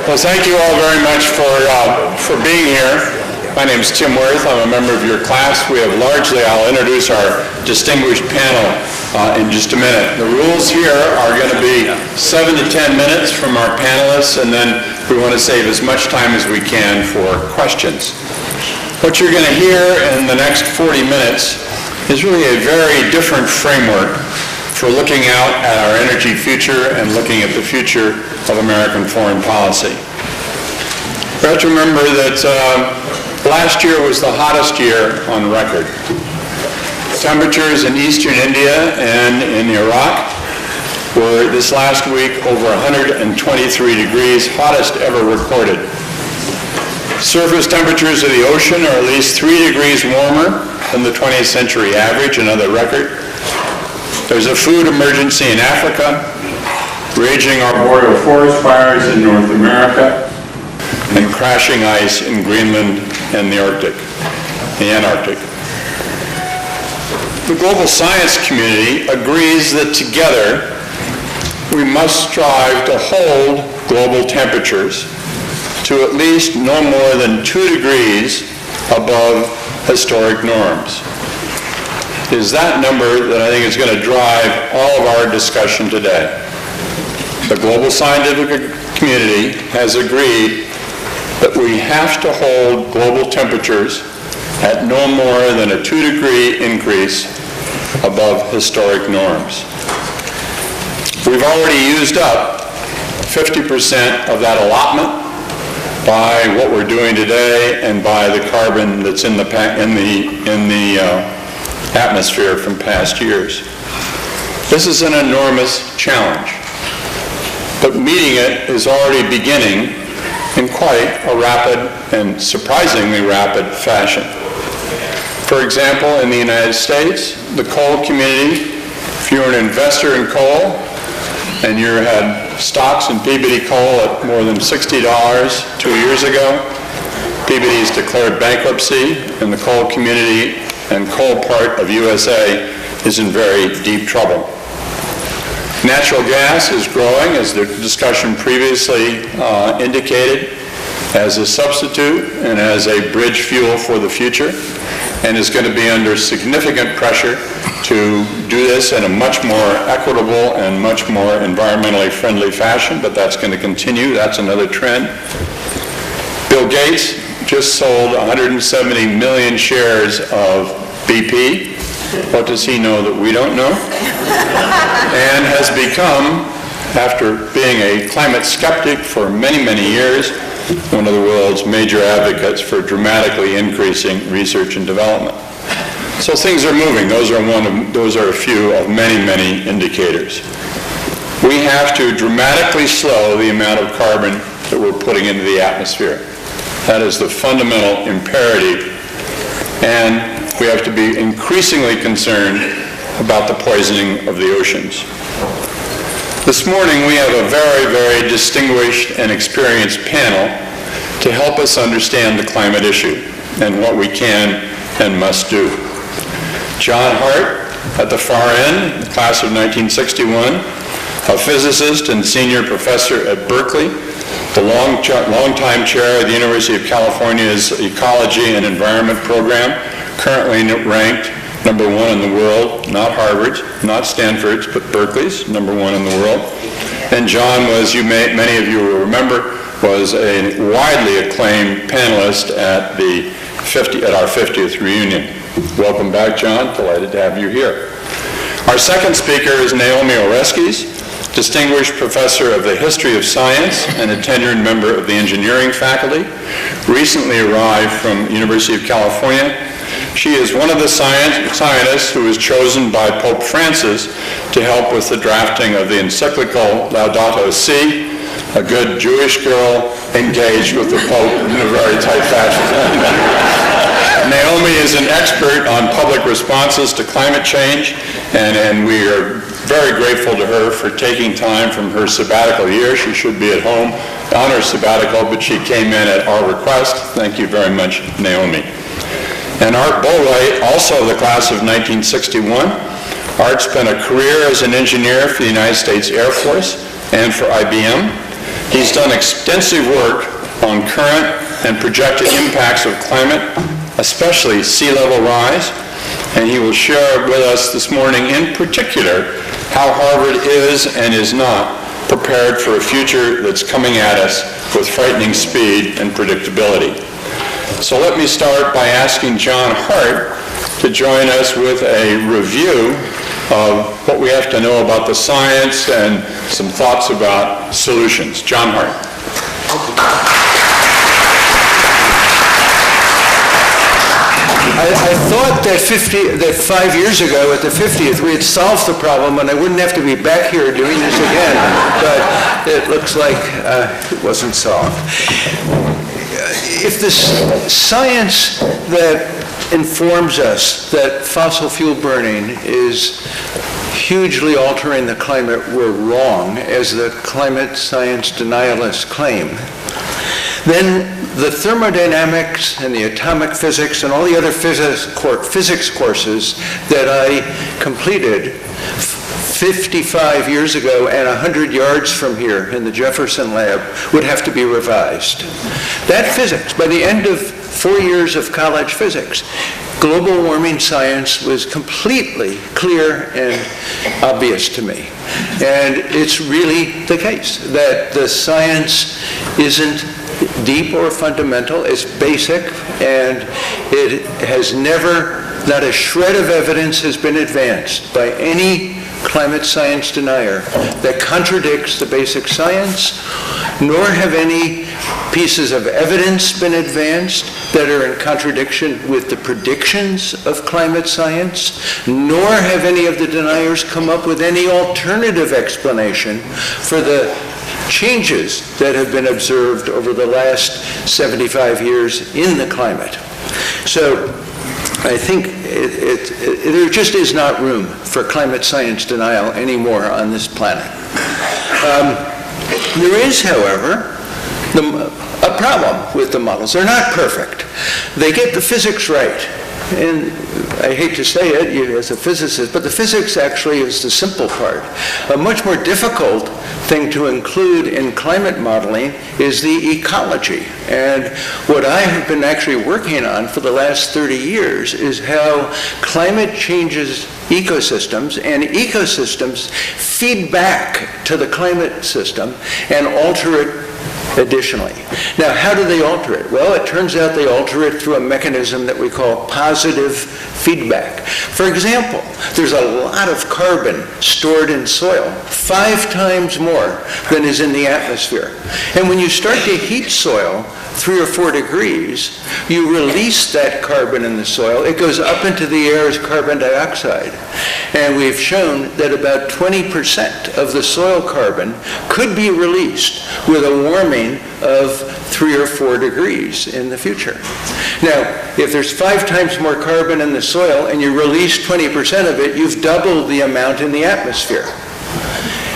Well, thank you all very much for being here. My name is Tim Wirth. I'm a member of your class. I'll introduce our distinguished panel in just a minute. The rules here are going to be 7 to 10 minutes from our panelists, and then we want to save as much time as we can for questions. What you're going to hear in the next 40 minutes is really a very different framework for looking out at our energy future and looking at the future of American foreign policy. We have to remember that last year was the hottest year on record. Temperatures in eastern India and in Iraq were this last week over 123 degrees, hottest ever recorded. Surface temperatures of the ocean are at least 3 degrees warmer than the 20th century average, another record. There's a food emergency in Africa, raging arboreal forest fires in North America, and crashing ice in Greenland and the Antarctic. The global science community agrees that together we must strive to hold global temperatures to at least no more than 2 degrees above historic norms. It is that number that I think is going to drive all of our discussion today. The global scientific community has agreed that we have to hold global temperatures at no more than a 2-degree increase above historic norms. We've already used up 50% of that allotment by what we're doing today and by the carbon that's in the atmosphere from past years. This is an enormous challenge, but meeting it is already beginning in quite a rapid and surprisingly rapid fashion. For example, in the United States, the coal community, if you're an investor in coal and you had stocks in Peabody Coal at more than $60 2 years ago, Peabody's declared bankruptcy, and the coal community and coal part of USA is in very deep trouble. Natural gas is growing, as the discussion previously indicated, as a substitute and as a bridge fuel for the future, and is going to be under significant pressure to do this in a much more equitable and much more environmentally friendly fashion, but that's going to continue. That's another trend. Bill Gates just sold 170 million shares of BP. What does he know that we don't know? And has become, after being a climate skeptic for many, many years, one of the world's major advocates for dramatically increasing research and development. So things are moving. Those are a few of many, many indicators. We have to dramatically slow the amount of carbon that we're putting into the atmosphere. That is the fundamental imperative, and we have to be increasingly concerned about the poisoning of the oceans. This morning we have a very, very distinguished and experienced panel to help us understand the climate issue and what we can and must do. John Hart, at the far end, the class of 1961, a physicist and senior professor at Berkeley, the longtime chair of the University of California's Ecology and Environment Program, currently ranked number 1 in the world, not Harvard's, not Stanford's, but Berkeley's, number 1 in the world. And John was, many of you will remember, was a widely acclaimed panelist at our 50th reunion. Welcome back, John. Delighted to have you here. Our second speaker is Naomi Oreskes, Distinguished Professor of the History of Science and a tenured member of the engineering faculty, recently arrived from the University of California. She is one of the scientists who was chosen by Pope Francis to help with the drafting of the encyclical Laudato Si, a good Jewish girl engaged with the Pope in a very tight fashion. Naomi is an expert on public responses to climate change, and we are very grateful to her for taking time from her sabbatical year. She should be at home on her sabbatical, but she came in at our request. Thank you very much, Naomi. And Art Bohley, also the class of 1961. Art spent a career as an engineer for the United States Air Force and for IBM. He's done extensive work on current and projected impacts of climate, especially sea level rise, and he will share with us this morning in particular how Harvard is and is not prepared for a future that's coming at us with frightening speed and predictability. So let me start by asking John Hart to join us with a review of what we have to know about the science and some thoughts about solutions. John Hart. I thought that 5 years ago at the 50th we had solved the problem and I wouldn't have to be back here doing this again, but it looks like it wasn't solved. If the science that informs us that fossil fuel burning is hugely altering the climate were wrong, as the climate science denialists claim, then the thermodynamics and the atomic physics and all the other physics courses that I completed 55 years ago and 100 yards from here in the Jefferson Lab would have to be revised. That physics, by the end of 4 years of college physics, global warming science was completely clear and obvious to me. And it's really the case that the science isn't deep or fundamental, it's basic, and it has never, not a shred of evidence has been advanced by any climate science denier that contradicts the basic science, nor have any pieces of evidence been advanced that are in contradiction with the predictions of climate science, nor have any of the deniers come up with any alternative explanation for the changes that have been observed over the last 75 years in the climate. So I think there just is not room for climate science denial anymore on this planet. There is, however, a problem with the models. They're not perfect. They get the physics right. And I hate to say it as a physicist, but the physics actually is the simple part. A much more difficult thing to include in climate modeling is the ecology. And what I have been actually working on for the last 30 years is how climate changes ecosystems, and ecosystems feed back to the climate system and alter it additionally. Now, how do they alter it? Well, it turns out they alter it through a mechanism that we call positive feedback. For example, there's a lot of carbon stored in soil, 5 times more than is in the atmosphere. And when you start to heat soil 3 or 4 degrees, you release that carbon in the soil. It goes up into the air as carbon dioxide. And we've shown that about 20% of the soil carbon could be released with a warming of 3 or 4 degrees in the future. Now, if there's 5 times more carbon in the soil and you release 20% of it, you've doubled the amount in the atmosphere.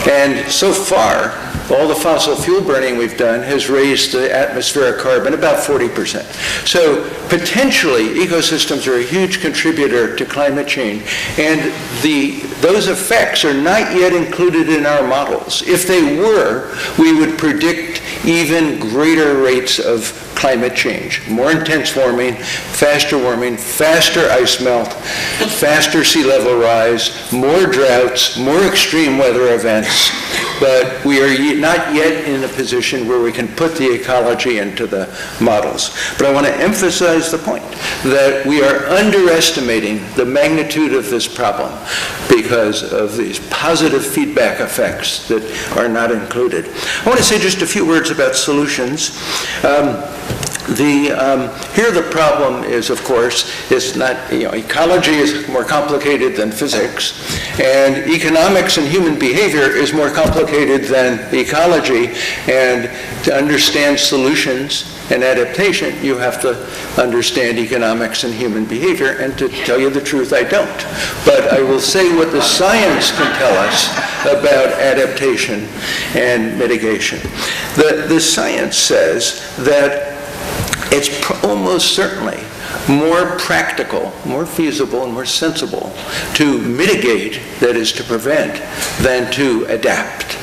And so far, all the fossil fuel burning we've done has raised the atmospheric carbon about 40%. So potentially, ecosystems are a huge contributor to climate change, and those effects are not yet included in our models. If they were, we would predict even greater rates of climate change, more intense warming, faster ice melt, faster sea level rise, more droughts, more extreme weather events, but we are not yet in a position where we can put the ecology into the models. But I want to emphasize the point that we are underestimating the magnitude of this problem because of these positive feedback effects that are not included. I want to say just a few words about solutions. Here the problem is, of course, it's not, ecology is more complicated than physics, and economics and human behavior is more complicated than ecology, and to understand solutions and adaptation, you have to understand economics and human behavior, and to tell you the truth, I don't. But I will say what the science can tell us about adaptation and mitigation. The science says that it's almost certainly more practical, more feasible, and more sensible to mitigate, that is to prevent, than to adapt.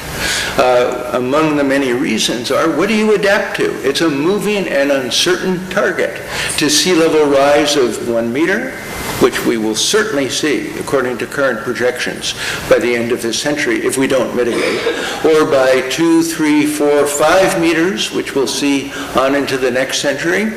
Among the many reasons are, what do you adapt to? It's a moving and uncertain target. To sea level rise of 1 meter, which we will certainly see, according to current projections, by the end of this century if we don't mitigate, or by 2, 3, 4, 5 meters, which we'll see on into the next century.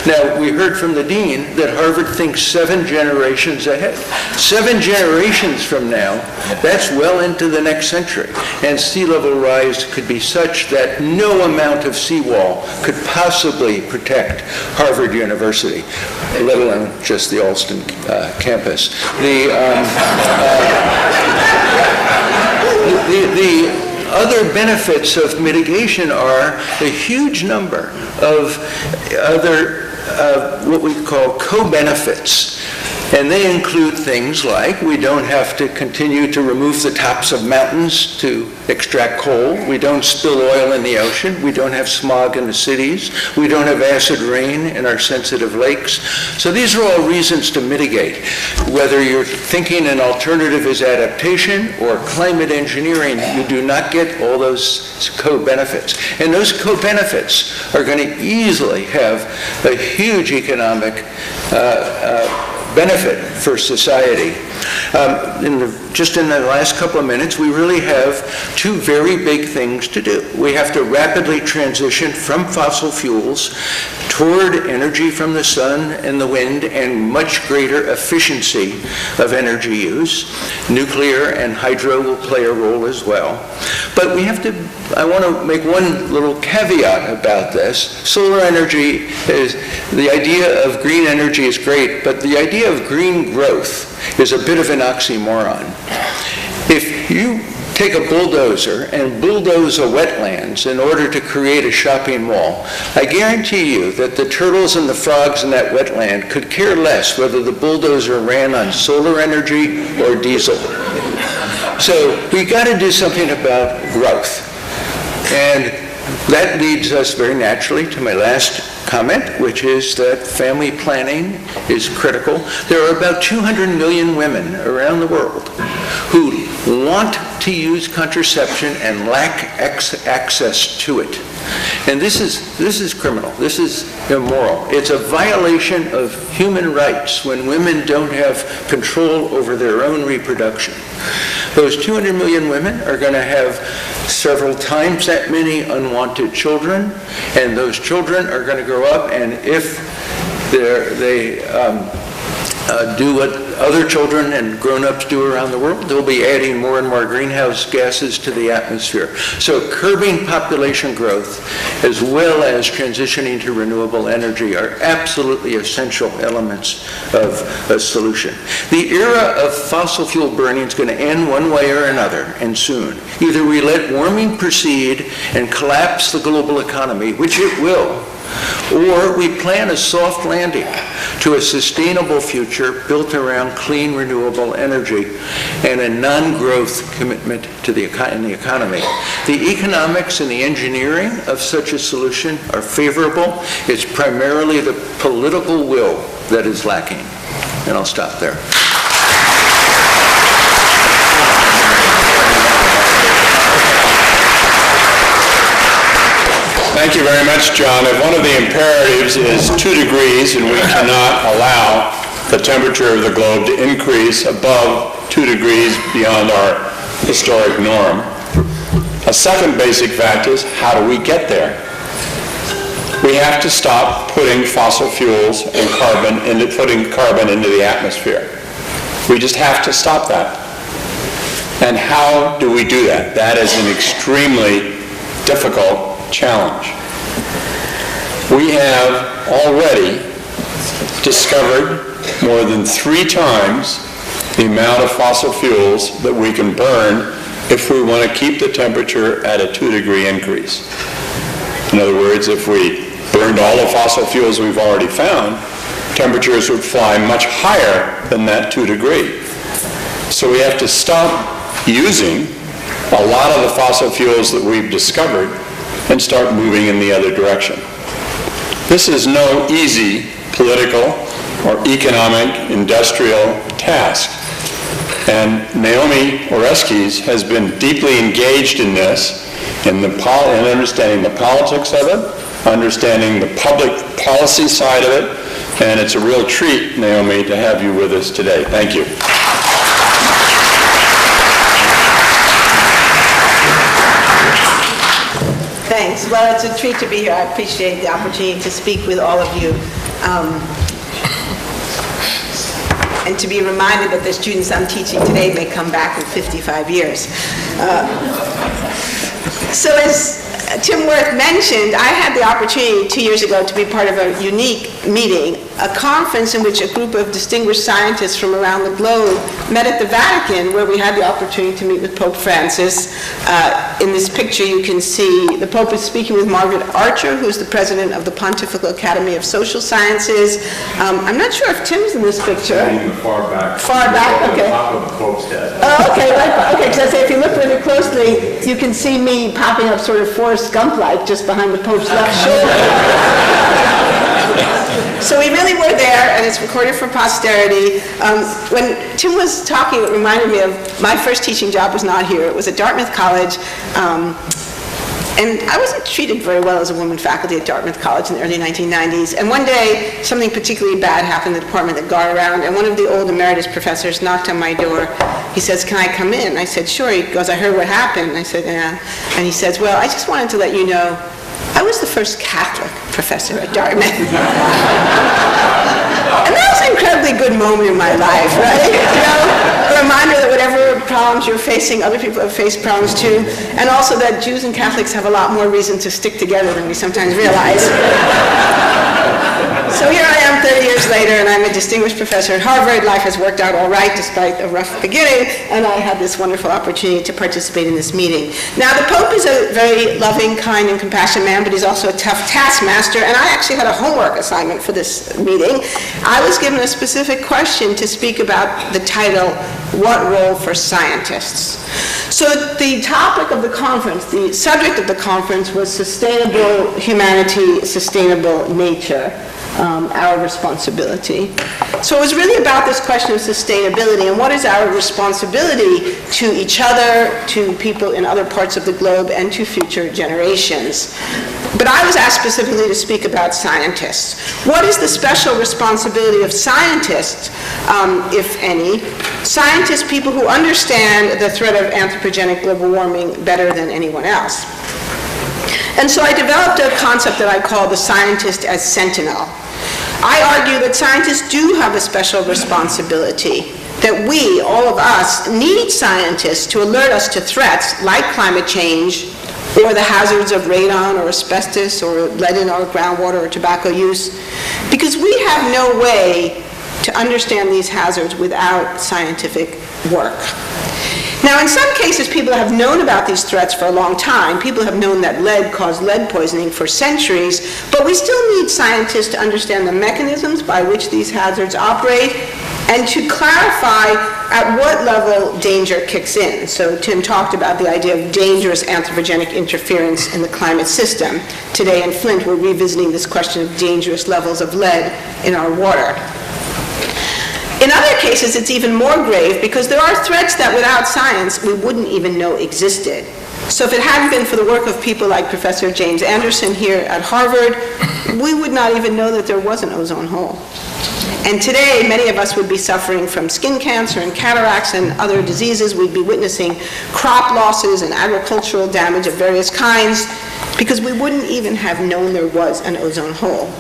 Now, we heard from the dean that Harvard thinks 7 generations ahead. 7 generations from now, that's well into the next century. And sea level rise could be such that no amount of seawall could possibly protect Harvard University, let alone just the Alston campus. The other benefits of mitigation are a huge number of other what we call co-benefits. And they include things like we don't have to continue to remove the tops of mountains to extract coal. We don't spill oil in the ocean. We don't have smog in the cities. We don't have acid rain in our sensitive lakes. So these are all reasons to mitigate. Whether you're thinking an alternative is adaptation or climate engineering, you do not get all those co-benefits. And those co-benefits are going to easily have a huge economic benefit for society. Just in the last couple of minutes, we really have 2 very big things to do. We have to rapidly transition from fossil fuels toward energy from the sun and the wind and much greater efficiency of energy use. Nuclear and hydro will play a role as well. But we have to, I want to make one little caveat about this. Solar energy is, the idea of green energy is great, but the idea of green growth is a bit of an oxymoron. If you take a bulldozer and bulldoze a wetlands in order to create a shopping mall, I guarantee you that the turtles and the frogs in that wetland could care less whether the bulldozer ran on solar energy or diesel. So we got to do something about growth. And that leads us very naturally to my last comment, which is that family planning is critical. There are about 200 million women around the world who want to use contraception and lack access to it. And this is criminal. This is immoral. It's a violation of human rights when women don't have control over their own reproduction. Those 200 million women are going to have several times that many unwanted children, and those children are going to grow up, and if they do what other children and grown-ups do around the world, they'll be adding more and more greenhouse gases to the atmosphere. So curbing population growth as well as transitioning to renewable energy are absolutely essential elements of a solution. The era of fossil fuel burning is going to end one way or another, and soon. Either we let warming proceed and collapse the global economy, which it will, or we plan a soft landing to a sustainable future built around clean, renewable energy and a non-growth commitment to the economy. The economics and the engineering of such a solution are favorable. It's primarily the political will that is lacking. And I'll stop there. Thank you very much, John. If one of the imperatives is 2 degrees, and we cannot allow the temperature of the globe to increase above 2 degrees beyond our historic norm, a second basic fact is, how do we get there? We have to stop putting fossil fuels and putting carbon into the atmosphere. We just have to stop that. And how do we do that? That is an extremely difficult challenge. We have already discovered more than 3 times the amount of fossil fuels that we can burn if we want to keep the temperature at a 2-degree increase. In other words, if we burned all the fossil fuels we've already found, temperatures would fly much higher than that 2 degree. So we have to stop using a lot of the fossil fuels that we've discovered and start moving in the other direction. This is no easy political or economic, industrial task. And Naomi Oreskes has been deeply engaged in this, in understanding the politics of it, understanding the public policy side of it, and it's a real treat, Naomi, to have you with us today. Thank you. Thanks. Well, it's a treat to be here. I appreciate the opportunity to speak with all of you. And to be reminded that the students I'm teaching today may come back in 55 years. So as Tim Wirth mentioned, I had the opportunity 2 years ago to be part of a unique meeting, a conference in which a group of distinguished scientists from around the globe met at the Vatican, where we had the opportunity to meet with Pope Francis. In this picture you can see the Pope is speaking with Margaret Archer, who's the president of the Pontifical Academy of Social Sciences. I'm not sure if Tim's in this picture. Far back. Far back, okay. Top of the Pope's head. Oh, okay, right. Okay, because I say if you look really closely, you can see me popping up sort of Forrest Gump-like just behind the Pope's left shoulder. So we really were there, and it's recorded for posterity. When Tim was talking, it reminded me of my first teaching job was not here. It was at Dartmouth College. And I wasn't treated very well as a woman faculty at Dartmouth College in the early 1990s. And one day, something particularly bad happened in the department that got around, and one of the old emeritus professors knocked on my door. He says, "Can I come in?" I said, "Sure." He goes, "I heard what happened." I said, "Yeah." And he says, "Well, I just wanted to let you know, I was the first Catholic professor at Dartmouth." And that was an incredibly good moment in my life, right? You know, a reminder that whatever problems you're facing, other people have faced problems too, and also that Jews and Catholics have a lot more reason to stick together than we sometimes realize. So here I am 30 years later, and I'm a distinguished professor at Harvard. Life has worked out all right despite a rough beginning, and I had this wonderful opportunity to participate in this meeting. Now, the Pope is a very loving, kind, and compassionate man, but he's also a tough taskmaster, and I actually had a homework assignment for this meeting. I was given a specific question to speak about the title, "What Role for Scientists?" So the topic of the conference, the subject of the conference was sustainable humanity, sustainable nature. Our responsibility. So it was really about this question of sustainability and what is our responsibility to each other, to people in other parts of the globe, and to future generations. But I was asked specifically to speak about scientists. What is the special responsibility of scientists, if any? Scientists, people who understand the threat of anthropogenic global warming better than anyone else. And so I developed a concept that I call the scientist as sentinel. I argue that scientists do have a special responsibility, that we, all of us, need scientists to alert us to threats like climate change, or the hazards of radon or asbestos or lead in our groundwater or tobacco use, because we have no way to understand these hazards without scientific work. Now, in some cases, people have known about these threats for a long time. People have known that lead caused lead poisoning for centuries, but we still need scientists to understand the mechanisms by which these hazards operate and to clarify at what level danger kicks in. So Tim talked about the idea of dangerous anthropogenic interference in the climate system. Today in Flint, we're revisiting this question of dangerous levels of lead in our water. In other cases, it's even more grave because there are threats that without science we wouldn't even know existed. So if it hadn't been for the work of people like Professor James Anderson here at Harvard, we would not even know that there was an ozone hole. And today, many of us would be suffering from skin cancer and cataracts and other diseases. We'd be witnessing crop losses and agricultural damage of various kinds because we wouldn't even have known there was an ozone hole.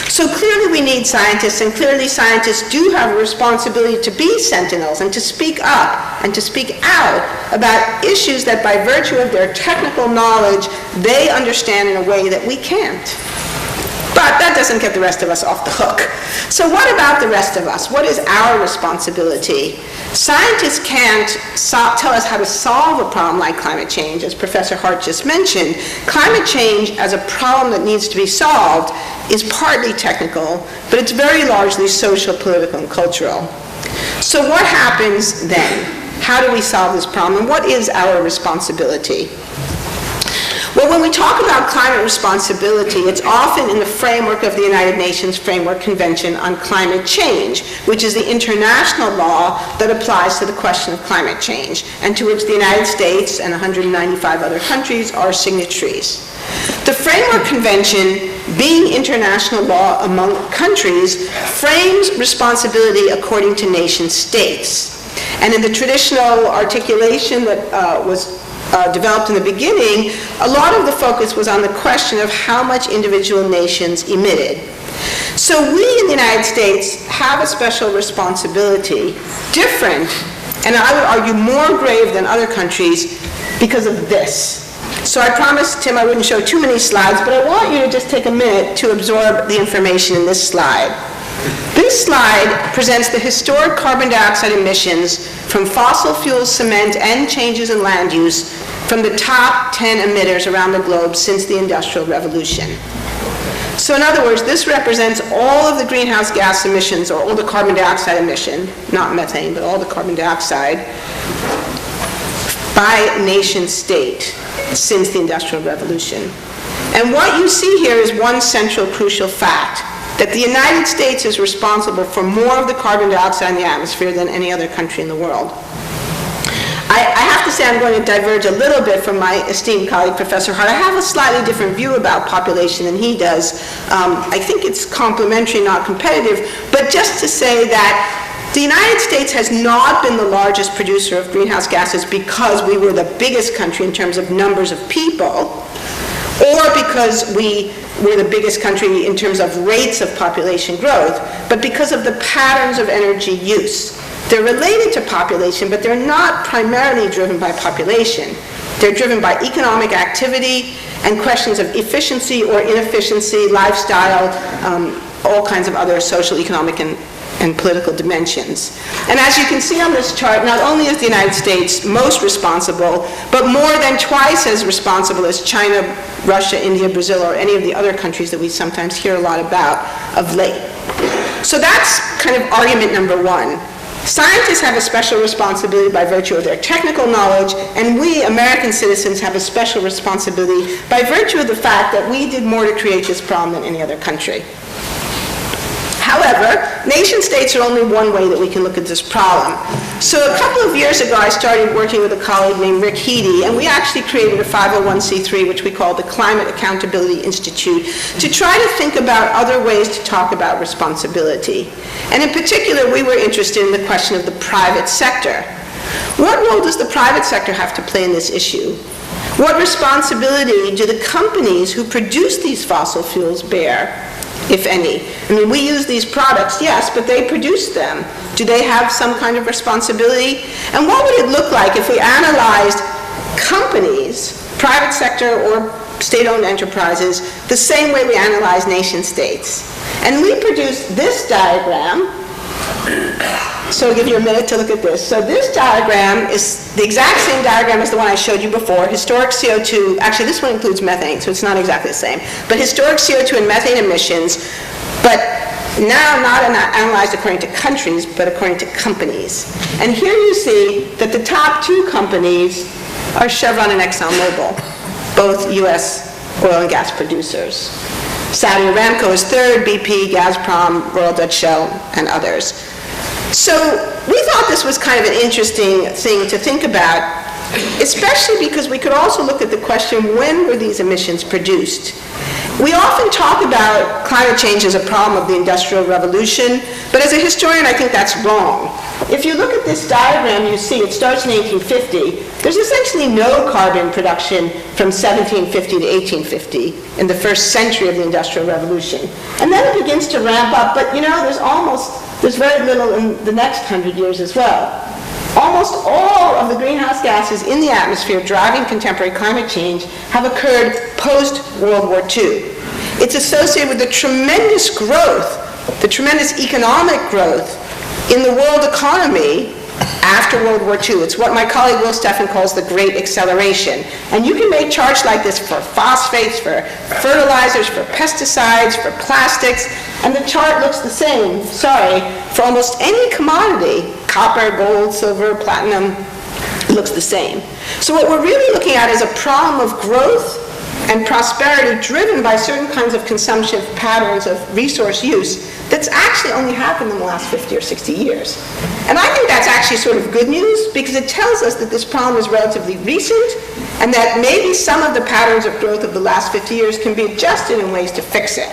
So clearly we need scientists, and clearly scientists do have a responsibility to be sentinels and to speak up and to speak out about issues that by virtue of their technical knowledge, they understand in a way that we can't. But that doesn't get the rest of us off the hook. So what about the rest of us? What is our responsibility? Scientists can't tell us how to solve a problem like climate change, as Professor Hart just mentioned. Climate change as a problem that needs to be solved is partly technical, but it's very largely social, political, and cultural. So what happens then? How do we solve this problem, and what is our responsibility? Well, when we talk about climate responsibility, it's often in the framework of the United Nations Framework Convention on Climate Change, which is the international law that applies to the question of climate change, and to which the United States and 195 other countries are signatories. The Framework Convention, being international law among countries, frames responsibility according to nation states. And in the traditional articulation that was developed in the beginning, a lot of the focus was on the question of how much individual nations emitted. So we in the United States have a special responsibility, different, and I would argue more grave than other countries, because of this. So I promised Tim I wouldn't show too many slides, but I want you to just take a minute to absorb the information in this slide. This slide presents the historic carbon dioxide emissions from fossil fuels, cement, and changes in land use from the top 10 emitters around the globe since the Industrial Revolution. So in other words, this represents all of the greenhouse gas emissions, or all the carbon dioxide emission, not methane, but all the carbon dioxide, by nation state since the Industrial Revolution. And what you see here is one central crucial fact, that the United States is responsible for more of the carbon dioxide in the atmosphere than any other country in the world. I have to say I'm going to diverge a little bit from my esteemed colleague, Professor Hart. I have a slightly different view about population than he does. I think it's complementary, not competitive, but just to say that the United States has not been the largest producer of greenhouse gases because we were the biggest country in terms of numbers of people, or because we were the biggest country in terms of rates of population growth, but because of the patterns of energy use. They're related to population, but they're not primarily driven by population. They're driven by economic activity and questions of efficiency or inefficiency, lifestyle, all kinds of other social, economic, and political dimensions. And as you can see on this chart, not only is the United States most responsible, but more than twice as responsible as China, Russia, India, Brazil, or any of the other countries that we sometimes hear a lot about of late. So that's kind of argument number one. Scientists have a special responsibility by virtue of their technical knowledge, and we, American citizens, have a special responsibility by virtue of the fact that we did more to create this problem than any other country. However, nation states are only one way that we can look at this problem. So a couple of years ago, I started working with a colleague named Rick Heady, and we actually created a 501c3, which we call the Climate Accountability Institute, to try to think about other ways to talk about responsibility. And in particular, we were interested in the question of the private sector. What role does the private sector have to play in this issue? What responsibility do the companies who produce these fossil fuels bear, if any? I mean, we use these products, yes, but they produce them. Do they have some kind of responsibility? And what would it look like if we analyzed companies, private sector or state-owned enterprises, the same way we analyze nation states? And we produced this diagram. So I'll give you a minute to look at this. So this diagram is the exact same diagram as the one I showed you before. Historic CO2, actually this one includes methane, so it's not exactly the same. But historic CO2 and methane emissions, but now not analyzed according to countries, but according to companies. And here you see that the top two companies are Chevron and ExxonMobil, both US oil and gas producers. Saudi Aramco is third, BP, Gazprom, Royal Dutch Shell, and others. So we thought this was kind of an interesting thing to think about, especially because we could also look at the question, when were these emissions produced? We often talk about climate change as a problem of the Industrial Revolution, but as a historian, I think that's wrong. If you look at this diagram, you see it starts in 1850. There's essentially no carbon production from 1750 to 1850 in the first century of the Industrial Revolution. And then it begins to ramp up, but you know, there's very little in the next 100 years as well. Almost all of the greenhouse gases in the atmosphere driving contemporary climate change have occurred post-World War II. It's associated with the tremendous growth, the tremendous economic growth in the world economy after World War II. It's what my colleague Will Steffen calls the Great Acceleration. And you can make charts like this for phosphates, for fertilizers, for pesticides, for plastics, and the chart looks the same, for almost any commodity, copper, gold, silver, platinum, it looks the same. So what we're really looking at is a problem of growth and prosperity driven by certain kinds of consumption patterns of resource use that's actually only happened in the last 50 or 60 years. And I think that's actually sort of good news because it tells us that this problem is relatively recent and that maybe some of the patterns of growth of the last 50 years can be adjusted in ways to fix it.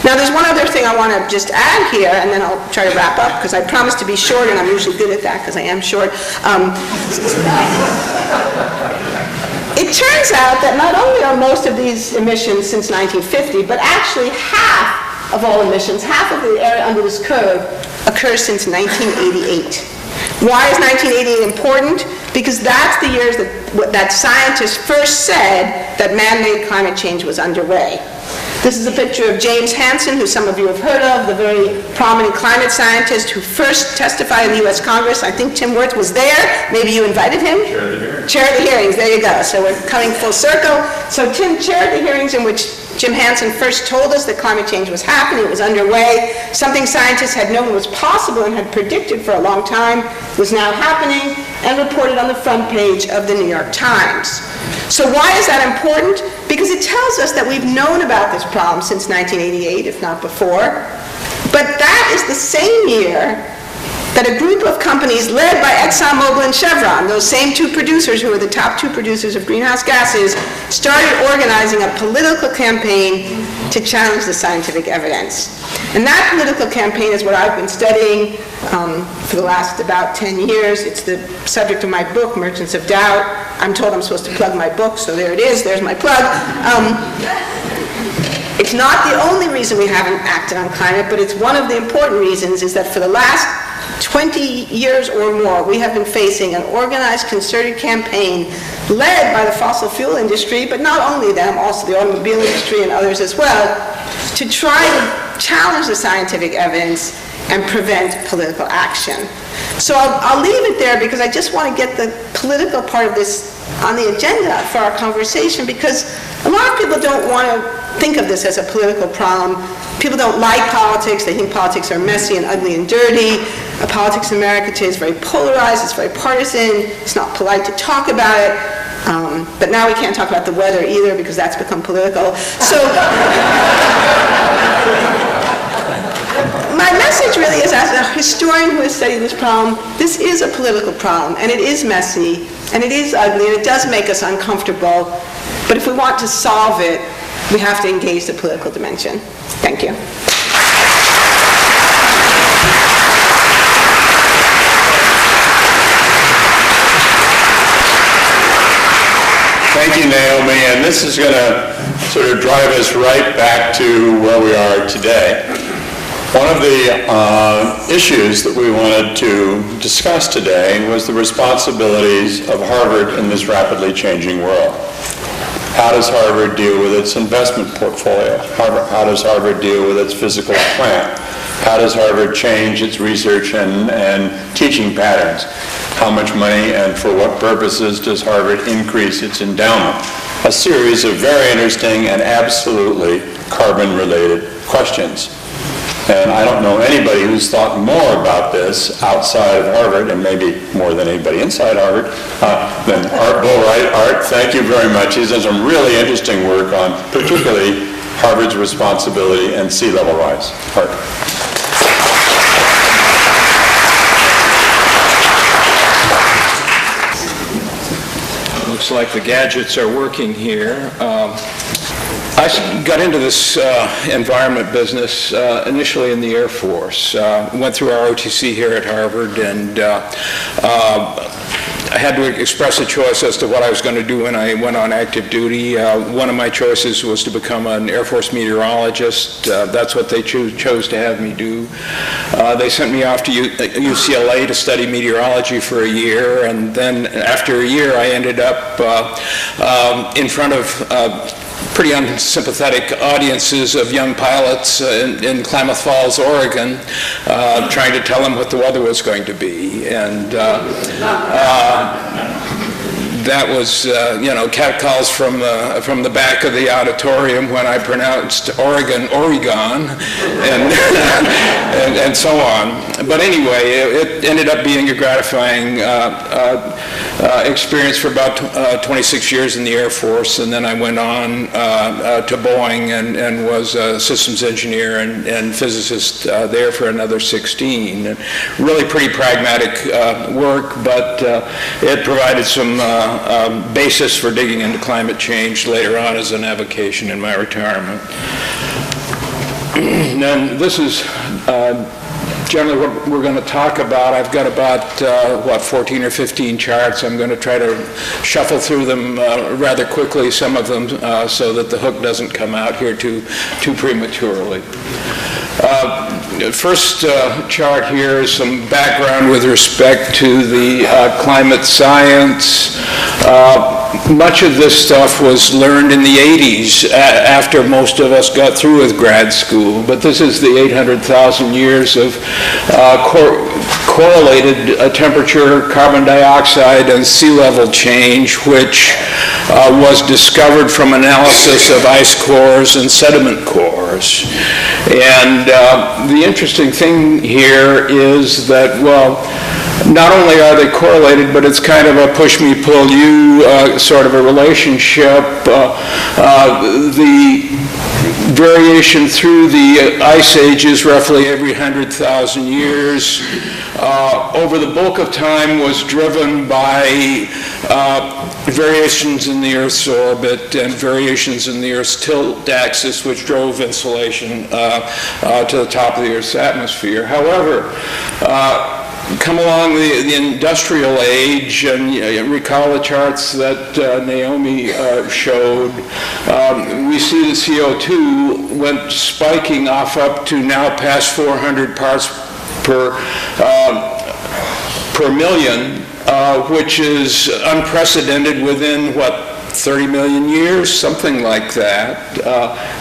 Now, there's one other thing I want to just add here, and then I'll try to wrap up, because I promised to be short, and I'm usually good at that, because I am short. It turns out that not only are most of these emissions since 1950, but actually half of all emissions, half of the area under this curve, occurs since 1988. Why is 1988 important? Because that's the years that scientists first said that man-made climate change was underway. This is a picture of James Hansen, who some of you have heard of, the very prominent climate scientist who first testified in the U.S. Congress. I think Tim Wirth was there. Maybe you invited him? Chair of the hearings. Chair of the hearings, there you go. So we're coming full circle. So Tim chaired the hearings in which Jim Hansen first told us that climate change was happening, it was underway. Something scientists had known was possible and had predicted for a long time was now happening and reported on the front page of the New York Times. So why is that important? Because it tells us that we've known about this problem since 1988, if not before. But that is the same year that a group of companies led by ExxonMobil and Chevron, those same two producers who are the top two producers of greenhouse gases, started organizing a political campaign to challenge the scientific evidence. And that political campaign is what I've been studying for the last about 10 years. It's the subject of my book, Merchants of Doubt. I'm told I'm supposed to plug my book, so there it is, there's my plug. It's not the only reason we haven't acted on climate, but it's one of the important reasons is that for the last 20 years or more, we have been facing an organized, concerted campaign led by the fossil fuel industry, but not only them, also the automobile industry and others as well, to try to challenge the scientific evidence and prevent political action. So I'll leave it there because I just want to get the political part of this on the agenda for our conversation, because a lot of people don't want to think of this as a political problem. People don't like politics. They think politics are messy and ugly and dirty. Politics in America today is very polarized. It's very partisan. It's not polite to talk about it. But now we can't talk about the weather either because that's become political. So my message really is, as a historian who has studied this problem, this is a political problem, and it is messy, and it is ugly, and it does make us uncomfortable. But if we want to solve it, we have to engage the political dimension. Thank you. Thank you, Naomi, and this is going to sort of drive us right back to where we are today. One of the issues that we wanted to discuss today was the responsibilities of Harvard in this rapidly changing world. How does Harvard deal with its investment portfolio? How does Harvard deal with its physical plant? How does Harvard change its research and teaching patterns? How much money and for what purposes does Harvard increase its endowment? A series of very interesting and absolutely carbon-related questions. And I don't know anybody who's thought more about this outside of Harvard, and maybe more than anybody inside Harvard, than Art Bullwright. Art, thank you very much. He's done some really interesting work on particularly Harvard's responsibility and sea level rise. Art. Looks like the gadgets are working here. I got into this environment business initially in the Air Force. Went through our OTC here at Harvard, and I had to express a choice as to what I was going to do when I went on active duty. One of my choices was to become an Air Force meteorologist. That's what they chose to have me do. They sent me off to UCLA to study meteorology for a year, and then after a year I ended up in front of pretty unsympathetic audiences of young pilots in Klamath Falls, Oregon, trying to tell them what the weather was going to be. And that was, catcalls from the back of the auditorium when I pronounced Oregon, and so on. But anyway, it ended up being a gratifying experience for about 26 years in the Air Force, and then I went on to Boeing and was a systems engineer and physicist there for another 16. And really pretty pragmatic work, but it provided some basis for digging into climate change later on as an avocation in my retirement. And this is generally what we're going to talk about. I've got about, 14 or 15 charts. I'm going to try to shuffle through them rather quickly, some of them, so that the hook doesn't come out here too prematurely. First chart here is some background with respect to the climate science. Much of this stuff was learned in the 80s after most of us got through with grad school, but this is the 800,000 years of correlated temperature, carbon dioxide, and sea level change, which was discovered from analysis of ice cores and sediment cores. And the interesting thing here is that, well, not only are they correlated, but it's kind of a push-me-pull-you sort of a relationship. The variation through the ice ages, roughly every 100,000 years, over the bulk of time was driven by variations in the Earth's orbit and variations in the Earth's tilt axis, which drove insolation to the top of the Earth's atmosphere. However, come along the industrial age, and recall the charts that Naomi showed, we see the CO2 went spiking off up to now past 400 parts per million, which is unprecedented within, 30 million years, something like that.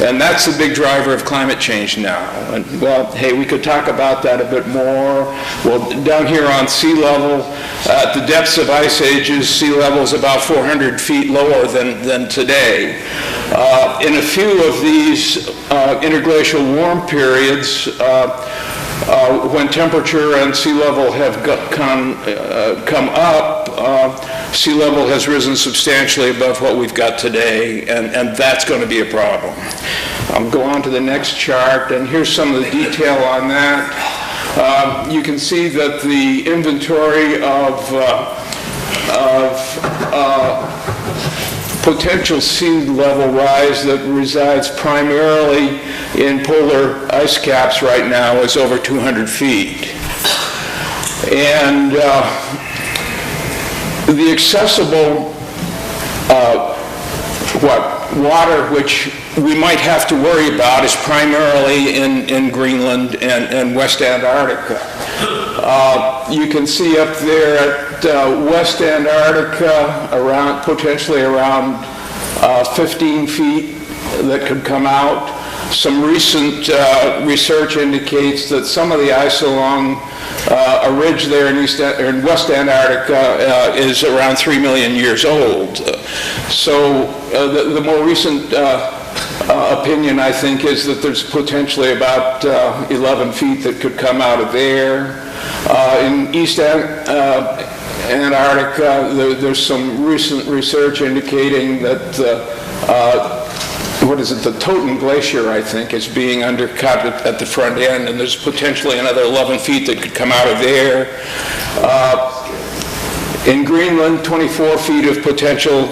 And that's the big driver of climate change now. And, well, hey, we could talk about that a bit more. Well, down here on sea level, at the depths of ice ages, sea level is about 400 feet lower than today. In a few of these interglacial warm periods, when temperature and sea level have come up, sea level has risen substantially above what we've got today, and that's going to be a problem. I'll go on to the next chart, and here's some of the detail on that. You can see that the inventory of potential sea level rise that resides primarily in polar ice caps right now is over 200 feet. And the accessible water which we might have to worry about is primarily in Greenland and West Antarctica. You can see up there at West Antarctica potentially around 15 feet that could come out. Some recent research indicates that some of the ice along a ridge there in West Antarctica is around 3 million years old. So the more recent opinion, I think, is that there's potentially about 11 feet that could come out of there. In East Antarctica, there's some recent research indicating that the Totten Glacier, I think, is being undercut at the front end, and there's potentially another 11 feet that could come out of there. In Greenland, 24 feet of potential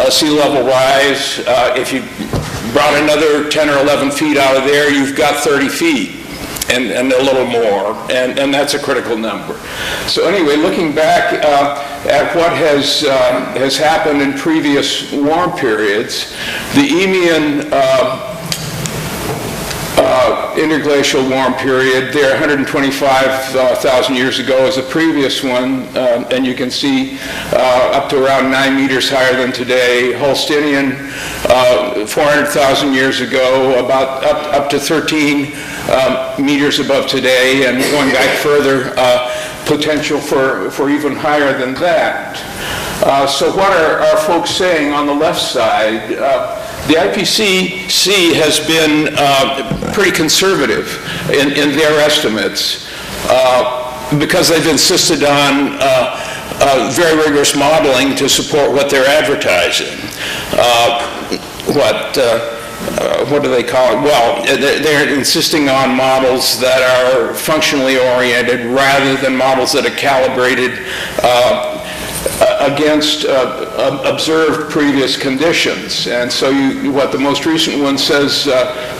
sea level rise. If you brought another 10 or 11 feet out of there, you've got 30 feet. And a little more, and that's a critical number. So anyway, looking back at what has happened in previous warm periods, the Eemian interglacial warm period there, 125,000 years ago, is the previous one, and you can see up to around 9 meters higher than today. Holsteinian, 400,000 years ago, about up to 13 meters above today, and going back further, potential for even higher than that. So what are our folks saying on the left side? The IPCC has been pretty conservative in their estimates because they've insisted on very rigorous modeling to support what they're advertising. What do they call it? Well, they're insisting on models that are functionally oriented rather than models that are calibrated against observed previous conditions. And so what the most recent one says,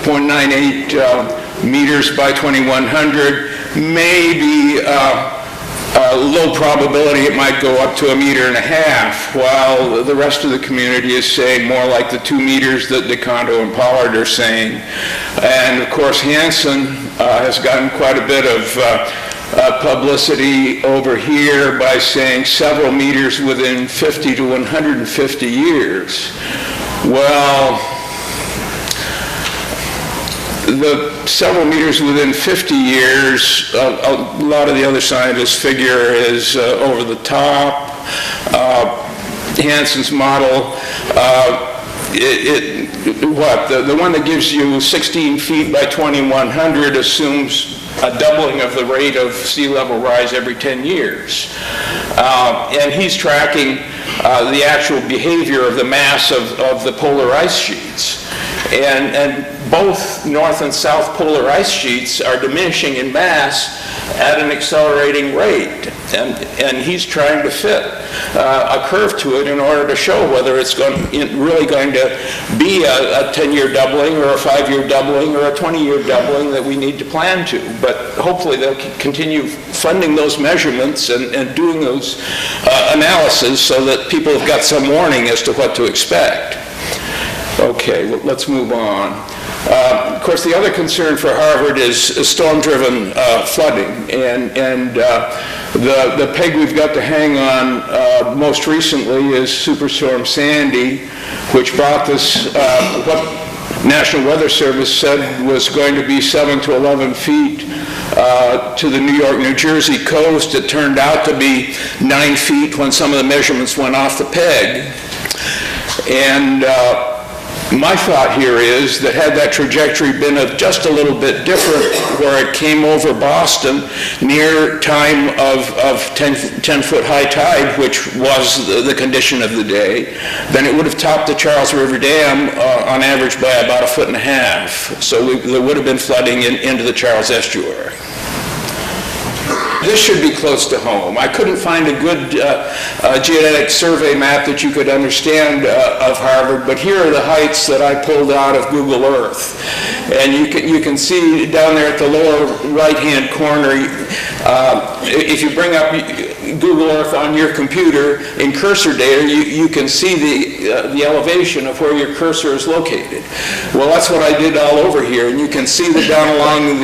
0.98 meters by 2100, may be low probability it might go up to 1.5 meters, while the rest of the community is saying more like the 2 meters that DeConto and Pollard are saying. And of course, Hansen has gotten quite a bit of publicity over here by saying several meters within 50 to 150 years. Well, the several meters within 50 years, a lot of the other scientists figure is over the top. Hansen's model, the one that gives you 16 feet by 2100 assumes a doubling of the rate of sea level rise every 10 years. And he's tracking the actual behavior of the mass of the polar ice sheets. And both north and south polar ice sheets are diminishing in mass at an accelerating rate. And he's trying to fit a curve to it in order to show whether it's really going to be a 10-year doubling or a 5-year doubling or a 20-year doubling that we need to plan to. But hopefully they'll continue funding those measurements and doing those analyses so that people have got some warning as to what to expect. Okay, let's move on. Of course, the other concern for Harvard is storm-driven flooding, and the peg we've got to hang on most recently is Superstorm Sandy, which brought this, what National Weather Service said was going to be 7 to 11 feet to the New York, New Jersey coast. It turned out to be 9 feet when some of the measurements went off the peg. And my thought here is that had that trajectory been just a little bit different, where it came over Boston near time of 10-foot high tide, which was the condition of the day, then it would have topped the Charles River Dam on average by about 1.5 feet. So there would have been flooding into the Charles Estuary. This should be close to home. I couldn't find a good geodetic survey map that you could understand of Harvard, but here are the heights that I pulled out of Google Earth. And you can see down there at the lower right-hand corner, if you bring up Google Earth on your computer in cursor data, you can see the elevation of where your cursor is located. Well, that's what I did all over here, and you can see that down along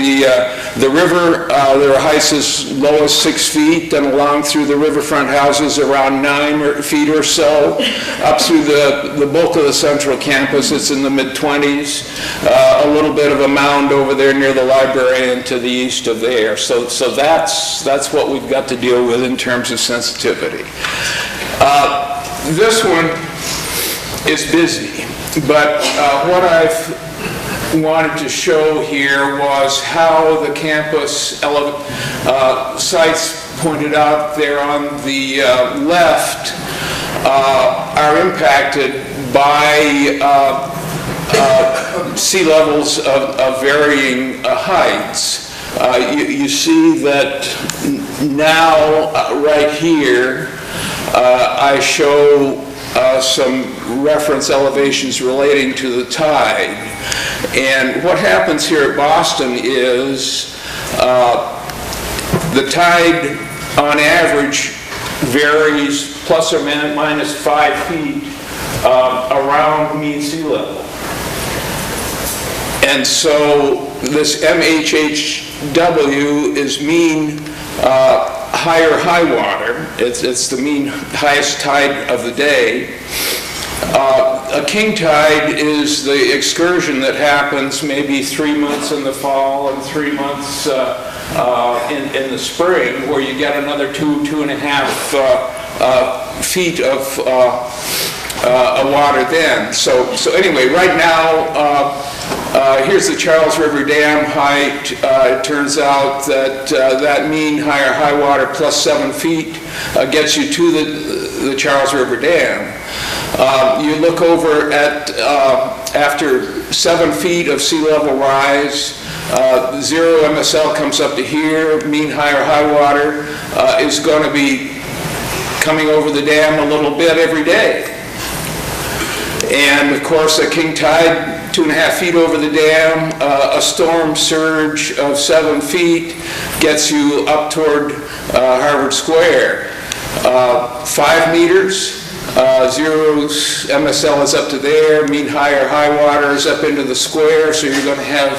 the river, there are heights as low as 6 feet, and along through the riverfront houses around 9 feet or so. Up through the bulk of the central campus, it's in the mid-20s. A little bit of a mound over there near the library and to the east of there. So that's what we've got to deal with in terms of sensitivity. This one is busy, but what I've wanted to show here was how the campus sites pointed out there on the left are impacted by sea levels of varying heights. You see that now, right here, I show some reference elevations relating to the tide. And what happens here at Boston is the tide, on average, varies plus or minus 5 feet around mean sea level. And so this MHHW is mean higher high water. It's the mean highest tide of the day. A king tide is the excursion that happens maybe 3 months in the fall and 3 months in the spring, where you get another 2.5 feet of water then. So anyway, right now Here's the Charles River Dam height. It turns out that that mean high water plus 7 feet gets you to the Charles River Dam. You look over at, after 7 feet of sea level rise, 0 MSL comes up to here, mean high water is going to be coming over the dam a little bit every day. And of course, a king tide, 2.5 feet over the dam, a storm surge of 7 feet gets you up toward Harvard Square. 5 meters, 0 MSL is up to there, mean high water is up into the square, so you're going to have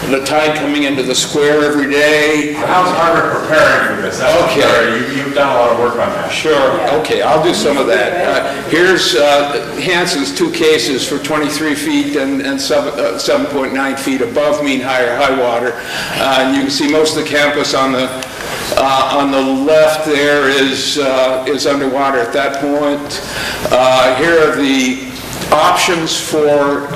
the tide coming into the square every day. How's Harvard preparing for this? Okay. You've done a lot of work on that. Sure, okay, I'll do some of that. Here's Hanson's 2 cases for 23 feet and 7.9 feet above mean high water. And you can see most of the campus on the left there is underwater at that point. Here are the options for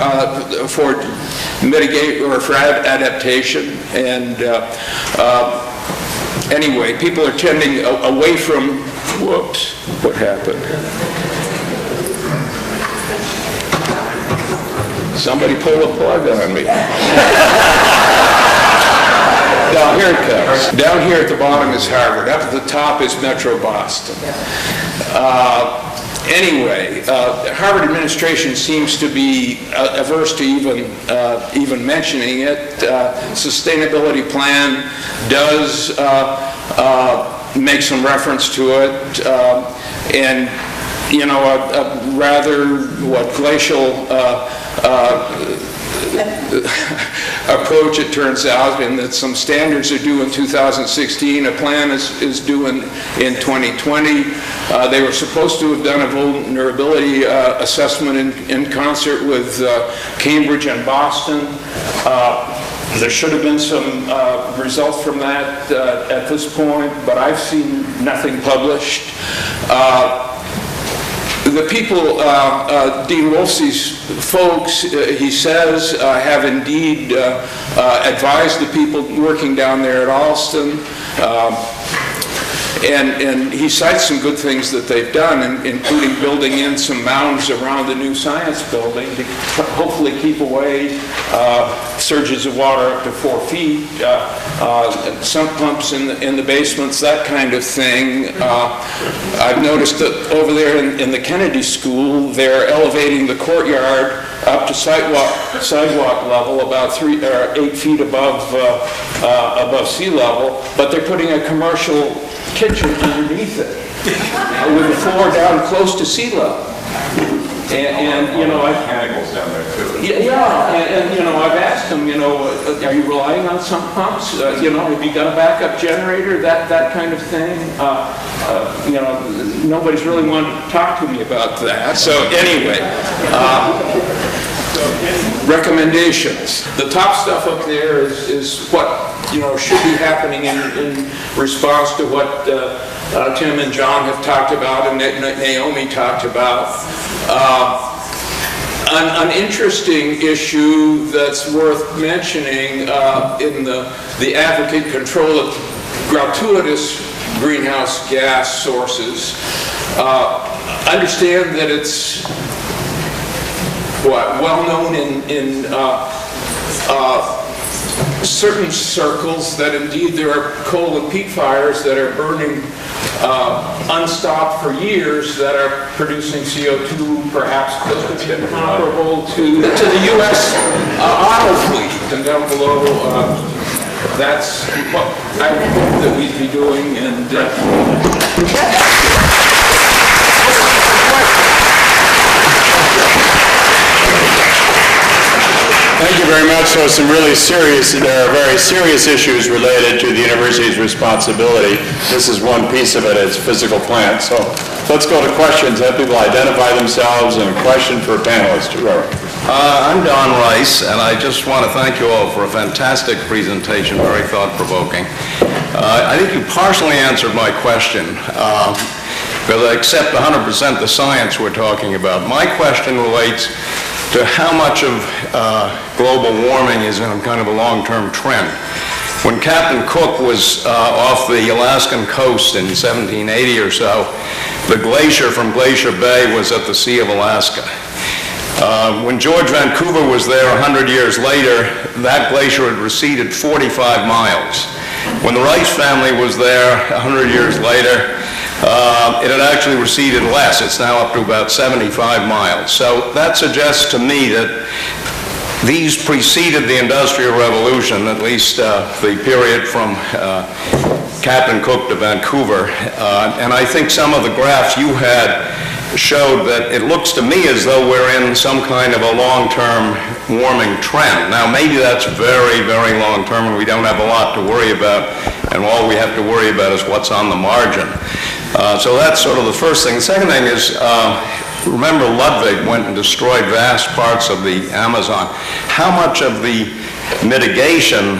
mitigate or for adaptation, and anyway, people are tending away from. Whoops! What happened? Somebody pull a plug on me. Down here it comes. Down here at the bottom is Harvard. Up at the top is Metro Boston. Anyway, Harvard administration seems to be averse to even mentioning it. Sustainability plan does make some reference to it, and you know, a rather glacial approach, it turns out, and that some standards are due in 2016. A plan is due in 2020. They were supposed to have done a vulnerability assessment in concert with Cambridge and Boston. There should have been some results from that at this point, but I've seen nothing published. The people, Dean Wolfsey's folks, he says, have indeed advised the people working down there at Alston, and he cites some good things that they've done, including building in some mounds around the new science building to hopefully keep away surges of water up to 4 feet, sump pumps in the basements, that kind of thing. I've noticed that over there in the Kennedy School, they're elevating the courtyard up to sidewalk level, about 8 feet above sea level, but they're putting a commercial kitchen underneath it with the floor down close to sea level. And you know, mechanicals down there too. Yeah, and you know, I've asked them, you know, are you relying on sump pumps? You know, have you got a backup generator? That kind of thing. You know, nobody's really wanted to talk to me about that. So anyway, recommendations. The top stuff up there is what, you know, should be happening in response to what Tim and John have talked about and Naomi talked about. An interesting issue that's worth mentioning in the advocate control of gratuitous greenhouse gas sources. Understand that it's well known in certain circles that indeed there are coal and peat fires that are burning unstopped for years that are producing CO2 perhaps comparable to the U.S. auto fleet. And down below, that's what I hope that we'd be doing. And Thank you very much. So there are very serious issues related to the university's responsibility. This is one piece of it, it's physical plant. So let's go to questions. Have people identify themselves and a question for a panelist. I'm Don Rice, and I just want to thank you all for a fantastic presentation, very thought-provoking. I think you partially answered my question, because I accept 100% the science we're talking about. My question relates to how much of global warming is in a kind of a long-term trend. When Captain Cook was off the Alaskan coast in 1780 or so, the glacier from Glacier Bay was at the Sea of Alaska. When George Vancouver was there 100 years later, that glacier had receded 45 miles. When the Rice family was there 100 years later, it had actually receded less. It's now up to about 75 miles. So that suggests to me that these preceded the Industrial Revolution, at least the period from Captain Cook to Vancouver. And I think some of the graphs you had showed that it looks to me as though we're in some kind of a long-term warming trend. Now, maybe that's very, very long-term and we don't have a lot to worry about, and all we have to worry about is what's on the margin. So that's sort of the first thing. The second thing is, remember Ludwig went and destroyed vast parts of the Amazon. How much of the mitigation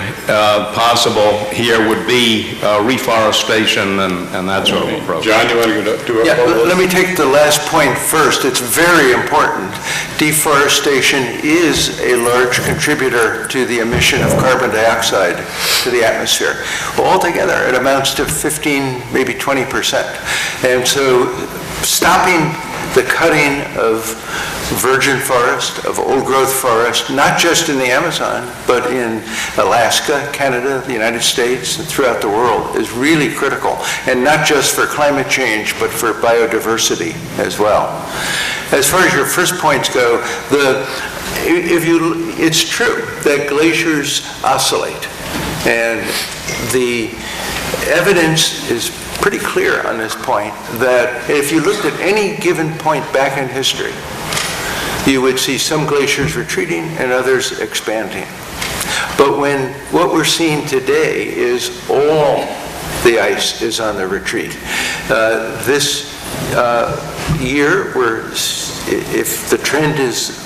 possible here would be reforestation and that sort of approach? John, you want to do a Yeah, let me take the last point first. It's very important. Deforestation is a large contributor to the emission of carbon dioxide to the atmosphere. Altogether, it amounts to 15, maybe 20%. And so stopping the cutting of virgin forest, of old-growth forest, not just in the Amazon, but in Alaska, Canada, the United States, and throughout the world, is really critical. And not just for climate change, but for biodiversity as well. As far as your first points go, it's true that glaciers oscillate. And the evidence is pretty clear on this point that if you looked at any given point back in history, you would see some glaciers retreating and others expanding. But what we're seeing today is all the ice is on the retreat. This year, if the trend is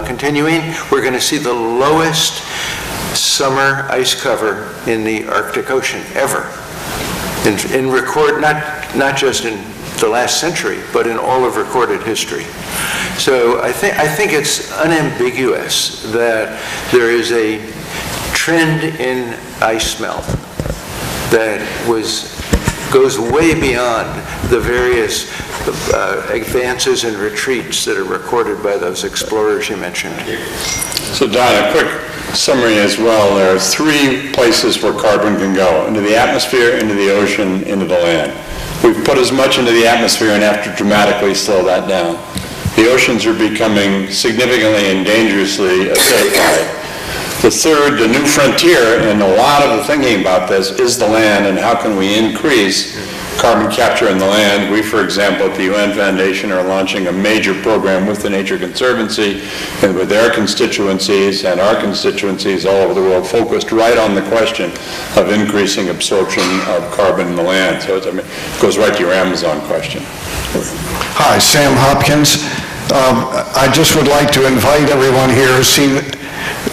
continuing, we're going to see the lowest summer ice cover in the Arctic Ocean ever. In record, not just in the last century, but in all of recorded history. So I think it's unambiguous that there is a trend in ice melt that goes way beyond the various advances and retreats that are recorded by those explorers you mentioned. So Don, a quick summary as well. There are 3 places where carbon can go: into the atmosphere, into the ocean, into the land. We've put as much into the atmosphere and have to dramatically slow that down. The oceans are becoming significantly and dangerously acidified. The third, the new frontier, and a lot of the thinking about this, is the land and how can we increase carbon capture in the land. We, for example, at the UN Foundation are launching a major program with the Nature Conservancy and with their constituencies and our constituencies all over the world focused right on the question of increasing absorption of carbon in the land. So it goes right to your Amazon question. Hi, Sam Hopkins. I just would like to invite everyone here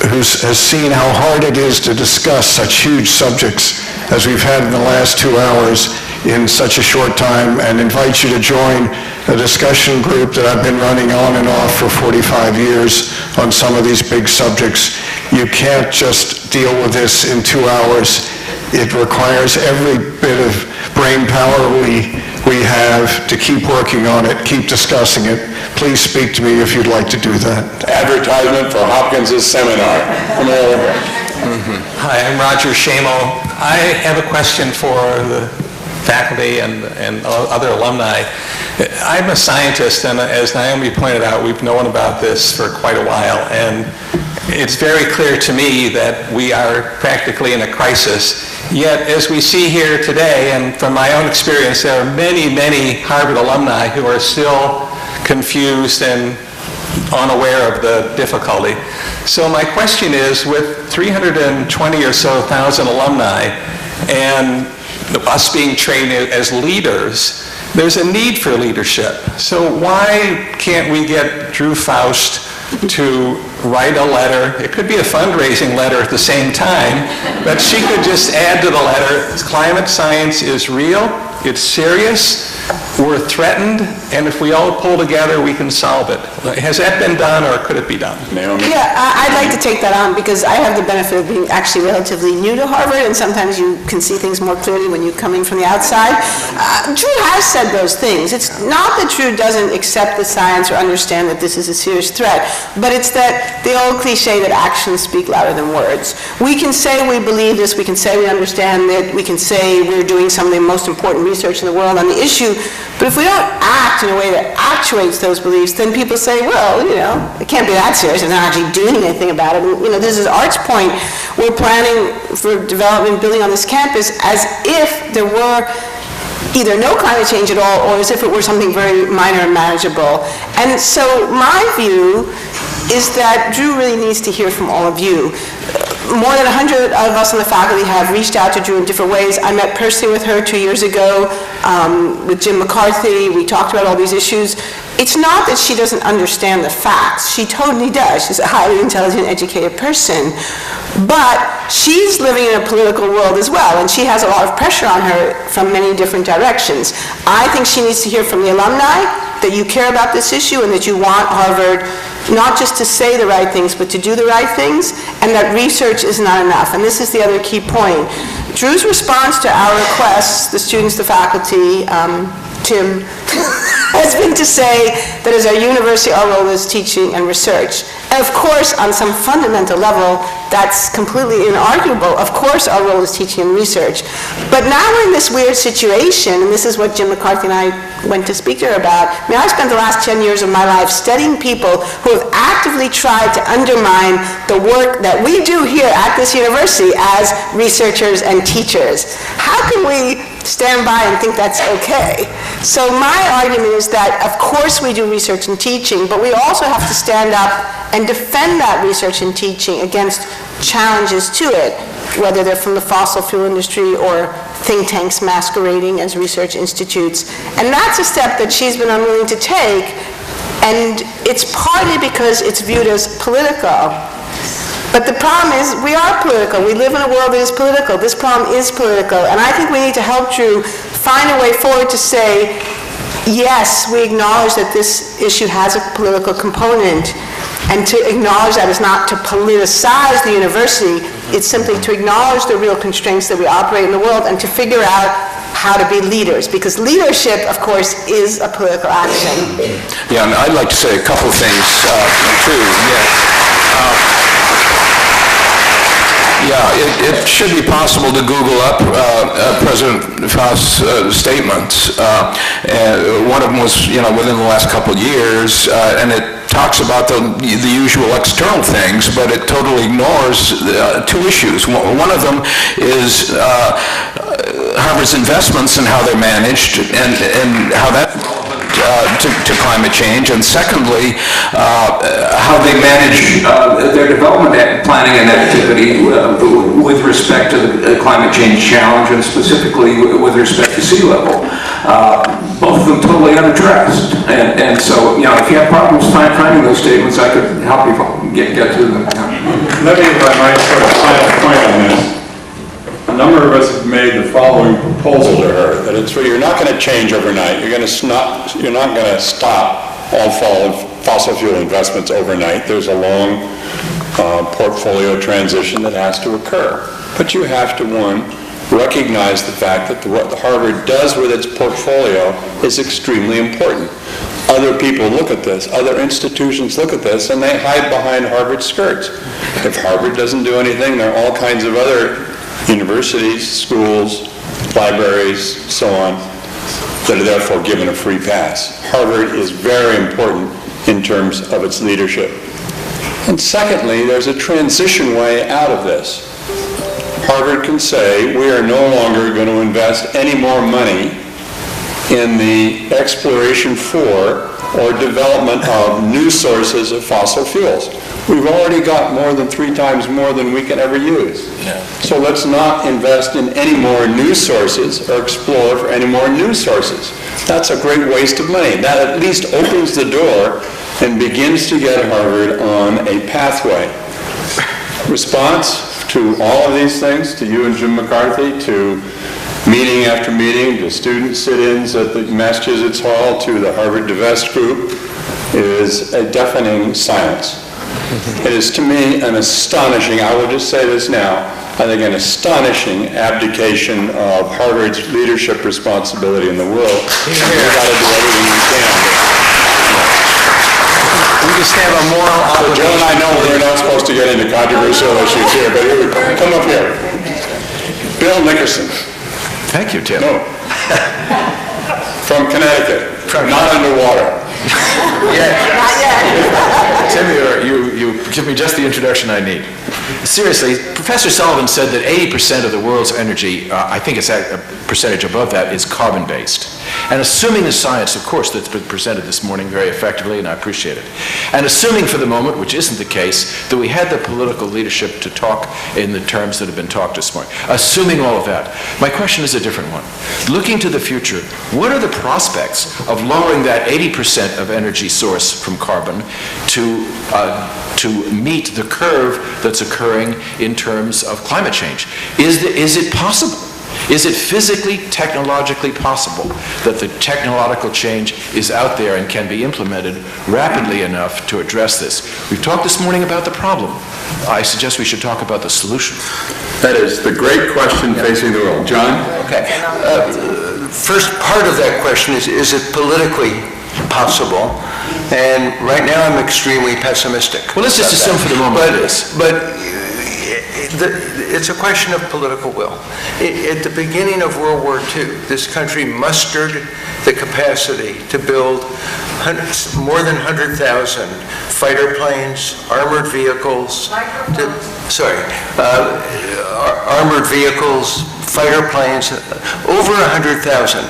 who has seen how hard it is to discuss such huge subjects as we've had in the last 2 hours in such a short time, and invite you to join a discussion group that I've been running on and off for 45 years on some of these big subjects. You can't just deal with this in 2 hours. It requires every bit of brain power we have to keep working on it, keep discussing it. Please speak to me if you'd like to do that. Advertisement for Hopkins' seminar. Come over. Hi, I'm Roger Shamo. I have a question for the faculty and other alumni. I'm a scientist, and as Naomi pointed out, we've known about this for quite a while, and it's very clear to me that we are practically in a crisis. Yet, as we see here today, and from my own experience, there are many, many Harvard alumni who are still confused and unaware of the difficulty. So my question is, with 320 or so thousand alumni, and us being trained as leaders, there's a need for leadership. So why can't we get Drew Faust to write a letter? It could be a fundraising letter at the same time, but she could just add to the letter, climate science is real, it's serious, we're threatened, and if we all pull together, we can solve it. Has that been done, or could it be done? Naomi? Yeah, I'd like to take that on because I have the benefit of being actually relatively new to Harvard, and sometimes you can see things more clearly when you're coming from the outside. Drew has said those things. It's not that Drew doesn't accept the science or understand that this is a serious threat, but it's that the old cliche that actions speak louder than words. We can say we believe this, we can say we understand it, we can say we're doing some of the most important research in the world on the issue, but if we don't act in a way that actuates those beliefs, then people say, well, it can't be that serious, and they're not actually doing anything about it. And, this is Art's point. We're planning for development, building on this campus as if there were either no climate change at all, or as if it were something very minor and manageable. And so my view is that Drew really needs to hear from all of you. More than 100 of us on the faculty have reached out to Drew in different ways. I met personally with her 2 years ago with Jim McCarthy. We talked about all these issues. It's not that she doesn't understand the facts. She totally does. She's a highly intelligent, educated person. But she's living in a political world as well, and she has a lot of pressure on her from many different directions. I think she needs to hear from the alumni that you care about this issue and that you want Harvard not just to say the right things, but to do the right things, and that research is not enough. And this is the other key point. Drew's response to our requests, the students, the faculty, Tim, has been to say that as our university, our role is teaching and research. And of course, on some fundamental level, that's completely inarguable. Of course, our role is teaching and research. But now we're in this weird situation, and this is what Jim McCarthy and I went to speak to her about. I mean, I spent the last 10 years of my life studying people who have actively tried to undermine the work that we do here at this university as researchers and teachers. How can we stand by and think that's okay? So my argument is that, of course, we do research and teaching, but we also have to stand up and defend that research and teaching against challenges to it, whether they're from the fossil fuel industry or think tanks masquerading as research institutes. And that's a step that she's been unwilling to take, and it's partly because it's viewed as political. But the problem is, we are political. We live in a world that is political. This problem is political, and I think we need to help Drew find a way forward to say, yes, we acknowledge that this issue has a political component, and to acknowledge that is not to politicize the university, it's simply to acknowledge the real constraints that we operate in the world and to figure out how to be leaders, because leadership, of course, is a political action. Yeah, and I'd like to say a couple things, too. Yeah, it should be possible to Google up President Faust's statements. One of them was, within the last couple of years, and it talks about the usual external things, but it totally ignores two issues. One of them is Harvard's investments and how they're managed, and how that to climate change, and secondly, how they manage their development planning and activity with respect to the climate change challenge, and specifically with respect to sea level. Both of them totally unaddressed. And so, if you have problems finding those statements, I could help you get to them. Let me, if I might, put a final point on this. A number of us have made the following proposal to her, That you're not going to change overnight. You're not going to stop all fossil fuel investments overnight. There's a long portfolio transition that has to occur. But you have to, one, recognize the fact that what Harvard does with its portfolio is extremely important. Other people look at this, other institutions look at this, and they hide behind Harvard's skirts. If Harvard doesn't do anything, there are all kinds of other universities, schools, libraries, so on, that are therefore given a free pass. Harvard is very important in terms of its leadership. And secondly, there's a transition way out of this. Harvard can say, we are no longer going to invest any more money in the exploration for or development of new sources of fossil fuels. We've already got more than 3 times more than we can ever use. Yeah. So let's not invest in any more new sources or explore for any more new sources. That's a great waste of money. That at least opens the door and begins to get Harvard on a pathway. Response to all of these things, to you and Jim McCarthy, to Meeting after meeting, the student sit-ins at the Massachusetts Hall to the Harvard Divest Group, is a deafening silence. It is to me an astonishing, I will just say this now, I think an astonishing abdication of Harvard's leadership responsibility in the world. We've got to do everything we can. We just have a moral So obligation. Joe and I know we're not supposed to get into controversial issues here, but here, come up here. Bill Nickerson. Thank you, Tim. No. From Connecticut, not underwater. Tim, you give me just the introduction I need. Seriously, Professor Sullivan said that 80% of the world's energy, I think it's a percentage above that, is carbon-based. And assuming the science, of course, that's been presented this morning very effectively, and I appreciate it, and assuming for the moment, which isn't the case, that we had the political leadership to talk in the terms that have been talked this morning, assuming all of that, my question is a different one. Looking to the future, what are the prospects of lowering that 80% of energy source from carbon to meet the curve that's occurring in terms of climate change? Is it possible? Is it physically, technologically possible that the technological change is out there and can be implemented rapidly enough to address this? We've talked this morning about the problem. I suggest we should talk about the solution. That is the great question facing the world. John? Okay. First part of that question is it politically possible? And right now I'm extremely pessimistic. Well, let's just assume for the moment it is. But it's a question of political will. At the beginning of World War II, this country mustered the capacity to build more than 100,000 fighter planes, armored vehicles, armored vehicles, fighter planes, over 100,000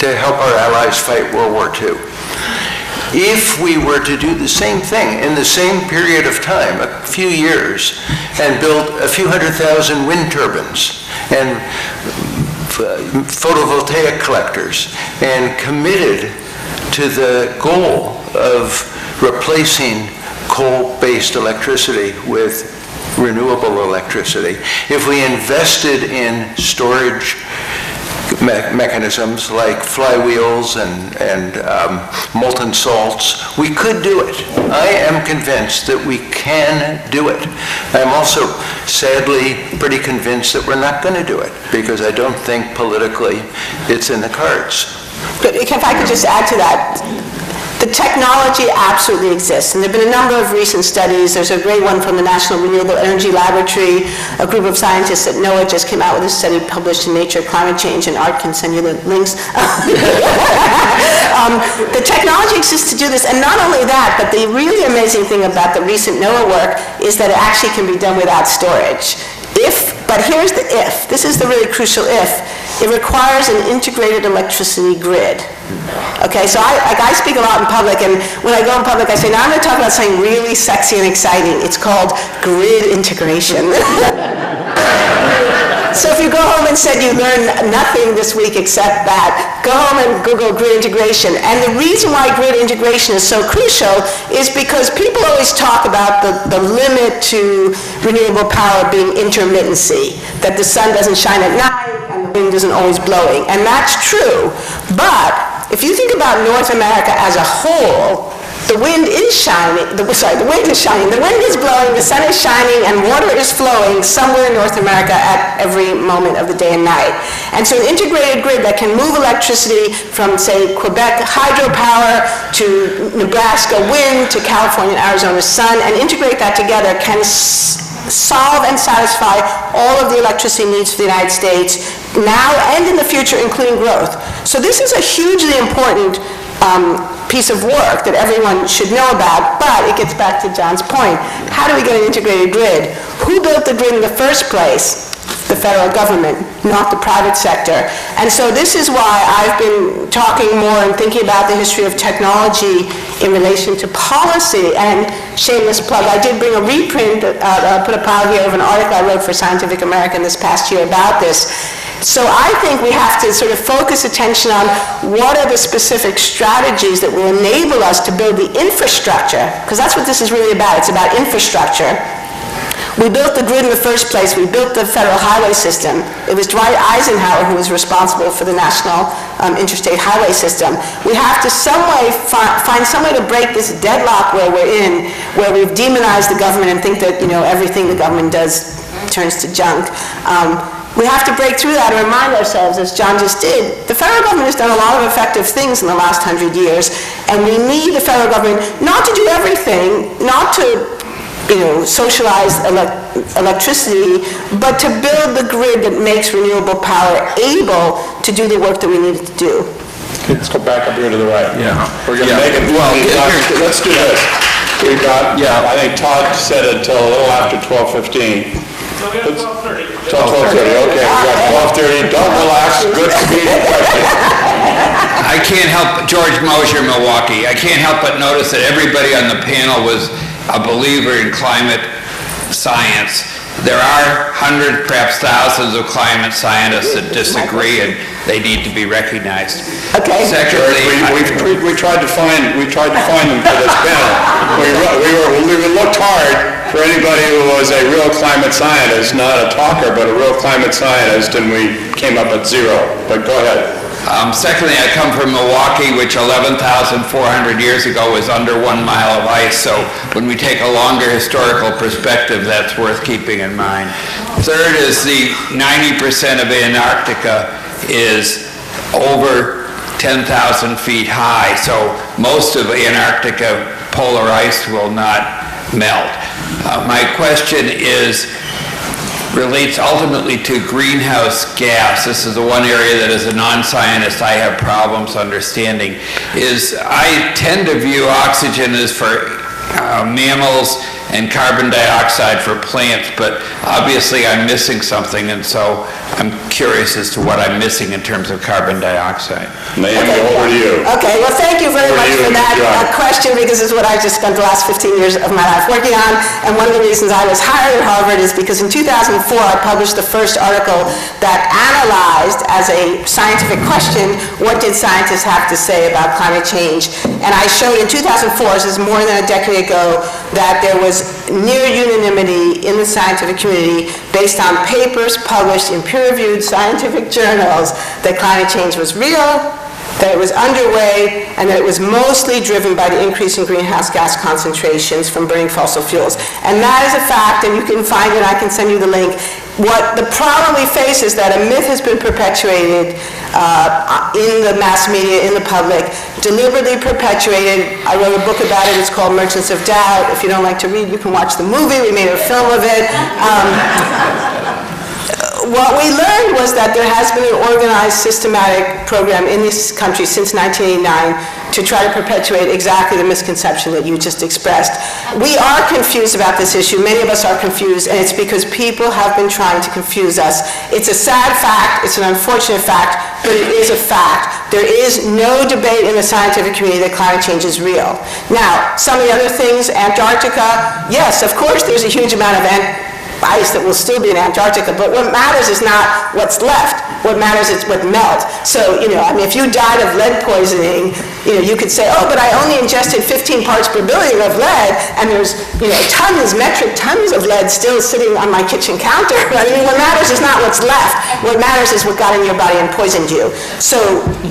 to help our allies fight World War II. If we were to do the same thing in the same period of time, a few years, and build a few 100,000 wind turbines and photovoltaic collectors and committed to the goal of replacing coal-based electricity with renewable electricity, if we invested in storage mechanisms like flywheels and molten salts, we could do it. I am convinced that we can do it. I'm also sadly pretty convinced that we're not going to do it because I don't think politically it's in the cards. But if I could just add to that, the technology absolutely exists, and there have been a number of recent studies. There's a great one from the National Renewable Energy Laboratory. A group of scientists at NOAA just came out with a study published in Nature Climate Change, and Art can send you the links. The technology exists to do this, and not only that, but the really amazing thing about the recent NOAA work is that it actually can be done without storage. But here's the if. This is the really crucial if. It requires an integrated electricity grid. Okay, so I speak a lot in public, and when I go in public, I say, now I'm going to talk about something really sexy and exciting. It's called grid integration. So if you go home and said you learned nothing this week except that, go home and Google grid integration. And the reason why grid integration is so crucial is because people always talk about the limit to renewable power being intermittency, that the sun doesn't shine at night and the wind isn't always blowing. And that's true. But if you think about North America as a whole, the wind is shining, the wind is shining, the wind is blowing, the sun is shining, and water is flowing somewhere in North America at every moment of the day and night. And so an integrated grid that can move electricity from, say, Quebec hydropower to Nebraska wind to California and Arizona sun, and integrate that together can solve and satisfy all of the electricity needs for the United States now and in the future, including growth. So this is a hugely important piece of work that everyone should know about, but it gets back to John's point. How do we get an integrated grid? Who built the grid in the first place? The federal government, not the private sector. And so this is why I've been talking more and thinking about the history of technology in relation to policy. And shameless plug, I did bring a reprint, put a pile here of an article I wrote for Scientific American this past year about this. So I think we have to sort of focus attention on what are the specific strategies that will enable us to build the infrastructure, because that's what this is really about. It's about infrastructure. We built the grid in the first place. We built the federal highway system. It was Dwight Eisenhower who was responsible for the national interstate highway system. We have to find some way to break this deadlock where we're in, where we've demonized the government and think that, everything the government does turns to junk. We have to break through that and remind ourselves, as John just did, the federal government has done a lot of effective things in the last 100 years, and we need the federal government not to do everything, not to socialize electricity, but to build the grid that makes renewable power able to do the work that we need it to do. Let's go back up here to the right. Yeah. We're going to make it, let's do this. We've got, I think Todd said it until a little after 12:15. No, we have 12:30. 12:30, okay, we got 12:30, don't relax, good comedian question. I can't help, George Mosier, Milwaukee, I can't help but notice that everybody on the panel was a believer in climate science. There are hundreds, perhaps thousands of climate scientists that disagree, and they need to be recognized. Okay. Secondly, We tried to find them for this panel. We looked hard for anybody who was a real climate scientist, not a talker, but a real climate scientist, and we came up at 0. But go ahead. Secondly, I come from Milwaukee, which 11,400 years ago was under 1 mile of ice, so when we take a longer historical perspective, that's worth keeping in mind. Third is the 90% of Antarctica is over 10,000 feet high, so most of Antarctica polar ice will not melt. My question relates ultimately to greenhouse gas. This is the one area that as a non-scientist I have problems understanding. I tend to view oxygen as for mammals and carbon dioxide for plants, but obviously I'm missing something, and so I'm curious as to what I'm missing in terms of carbon dioxide. Naomi, over to you. Okay, well, thank you very much for that question, because it's what I've just spent the last 15 years of my life working on, and one of the reasons I was hired at Harvard is because in 2004 I published the first article that analyzed, as a scientific question, what did scientists have to say about climate change. And I showed in 2004, this is more than a decade ago, that there was near unanimity in the scientific community based on papers published in peer-reviewed scientific journals that climate change was real, that it was underway, and that it was mostly driven by the increase in greenhouse gas concentrations from burning fossil fuels. And that is a fact, and you can find it, I can send you the link. What the problem we face is that a myth has been perpetuated in the mass media, in the public, deliberately perpetuated. I wrote a book about it, it's called Merchants of Doubt. If you don't like to read, you can watch the movie, we made a film of it. What we learned was that there has been an organized, systematic program in this country since 1989 to try to perpetuate exactly the misconception that you just expressed. We are confused about this issue. Many of us are confused, and it's because people have been trying to confuse us. It's a sad fact, it's an unfortunate fact, but it is a fact. There is no debate in the scientific community that climate change is real. Now, some of the other things, Antarctica, yes, of course there's a huge amount of ice that will still be in Antarctica, but what matters is not what's left. What matters is what melts. So, if you died of lead poisoning, you could say, oh, but I only ingested 15 parts per billion of lead, and there's, metric tons of lead still sitting on my kitchen counter. What matters is not what's left. What matters is what got in your body and poisoned you. So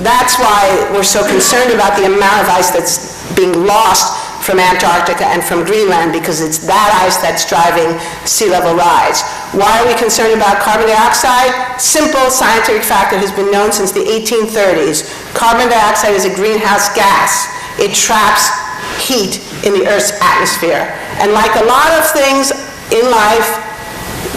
that's why we're so concerned about the amount of ice that's being lost from Antarctica and from Greenland, because it's that ice that's driving sea level rise. Why are we concerned about carbon dioxide? Simple scientific fact that has been known since the 1830s. Carbon dioxide is a greenhouse gas. It traps heat in the Earth's atmosphere. And like a lot of things in life,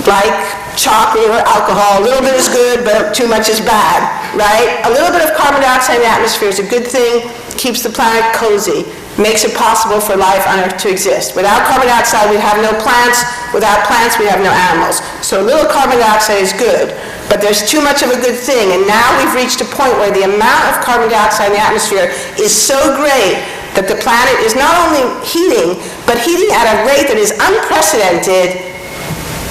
like chocolate or alcohol, a little bit is good, but too much is bad, right? A little bit of carbon dioxide in the atmosphere is a good thing, keeps the planet cozy, makes it possible for life on Earth to exist. Without carbon dioxide, we have no plants. Without plants, we have no animals. So a little carbon dioxide is good, but there's too much of a good thing. And now we've reached a point where the amount of carbon dioxide in the atmosphere is so great that the planet is not only heating, but heating at a rate that is unprecedented,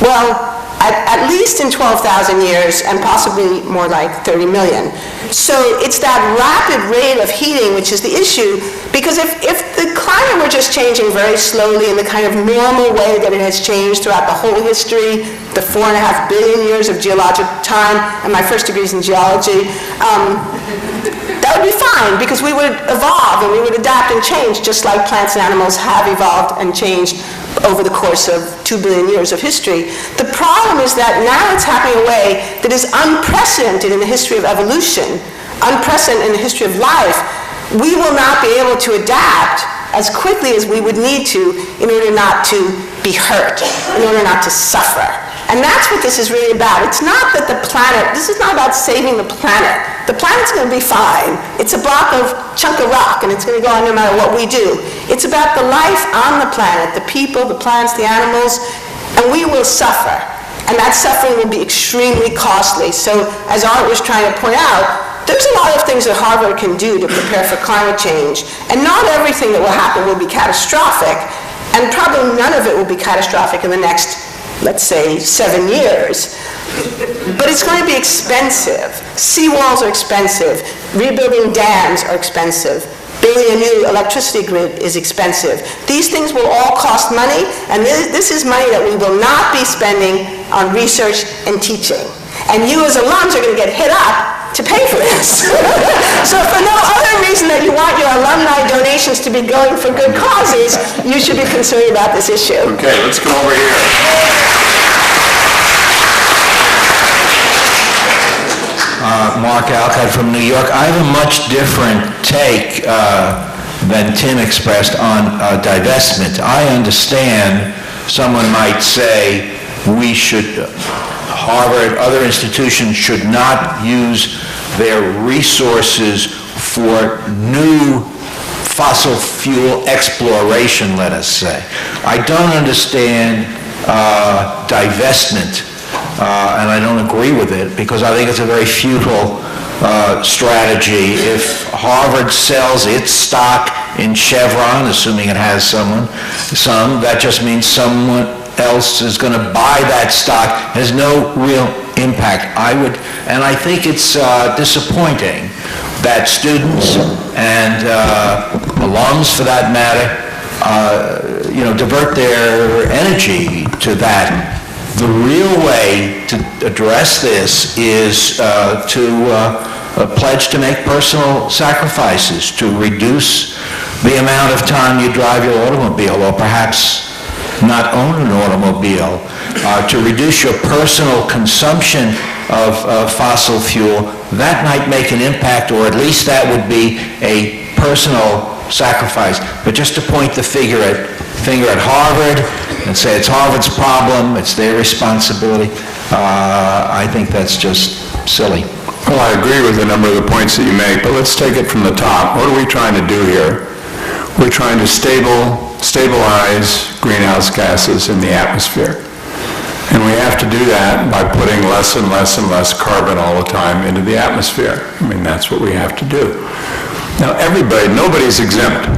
well, at least in 12,000 years, and possibly more like 30 million. So it's that rapid rate of heating which is the issue, because if the climate were just changing very slowly in the kind of normal way that it has changed throughout the whole history, the 4.5 billion years of geologic time, and my first degree is in geology, that would be fine, because we would evolve and we would adapt and change just like plants and animals have evolved and changed over the course of 2 billion years of history. The problem is that now it's happening in a way that is unprecedented in the history of evolution, unprecedented in the history of life. We will not be able to adapt as quickly as we would need to in order not to be hurt, in order not to suffer. And that's what this is really about. It's not that the planet, this is not about saving the planet. The planet's going to be fine. It's a chunk of rock, and it's going to go on no matter what we do. It's about the life on the planet, the people, the plants, the animals, and we will suffer. And that suffering will be extremely costly. So, as Art was trying to point out, there's a lot of things that Harvard can do to prepare for climate change, and not everything that will happen will be catastrophic, and probably none of it will be catastrophic in the next, let's say, 7 years. But it's going to be expensive. Seawalls are expensive. Rebuilding dams are expensive. Building a new electricity grid is expensive. These things will all cost money, and this is money that we will not be spending on research and teaching. And you as alums are going to get hit up to pay for this. So for no other reason that you want your alumni donations to be going for good causes, you should be concerned about this issue. Okay, let's go over here. Mark Alcott from New York. I have a much different take than Tim expressed on divestment. I understand someone might say we should, Harvard, other institutions should not use their resources for new fossil fuel exploration, let us say. I don't understand divestment. And I don't agree with it, because I think it's a very futile strategy. If Harvard sells its stock in Chevron, assuming it has some, that just means someone else is going to buy that stock. It has no real impact. And I think it's disappointing that students and alums, for that matter, divert their energy to that. The real way to address this is to pledge to make personal sacrifices, to reduce the amount of time you drive your automobile, or perhaps not own an automobile, to reduce your personal consumption of fossil fuel. That might make an impact, or at least that would be a personal sacrifice. But just to point the finger at Harvard and say it's Harvard's problem, it's their responsibility, I think that's just silly. Well, I agree with a number of the points that you make, but let's take it from the top. What are we trying to do here? We're trying to stabilize greenhouse gases in the atmosphere. And we have to do that by putting less and less and less carbon all the time into the atmosphere. I mean, that's what we have to do. Now, nobody's exempt.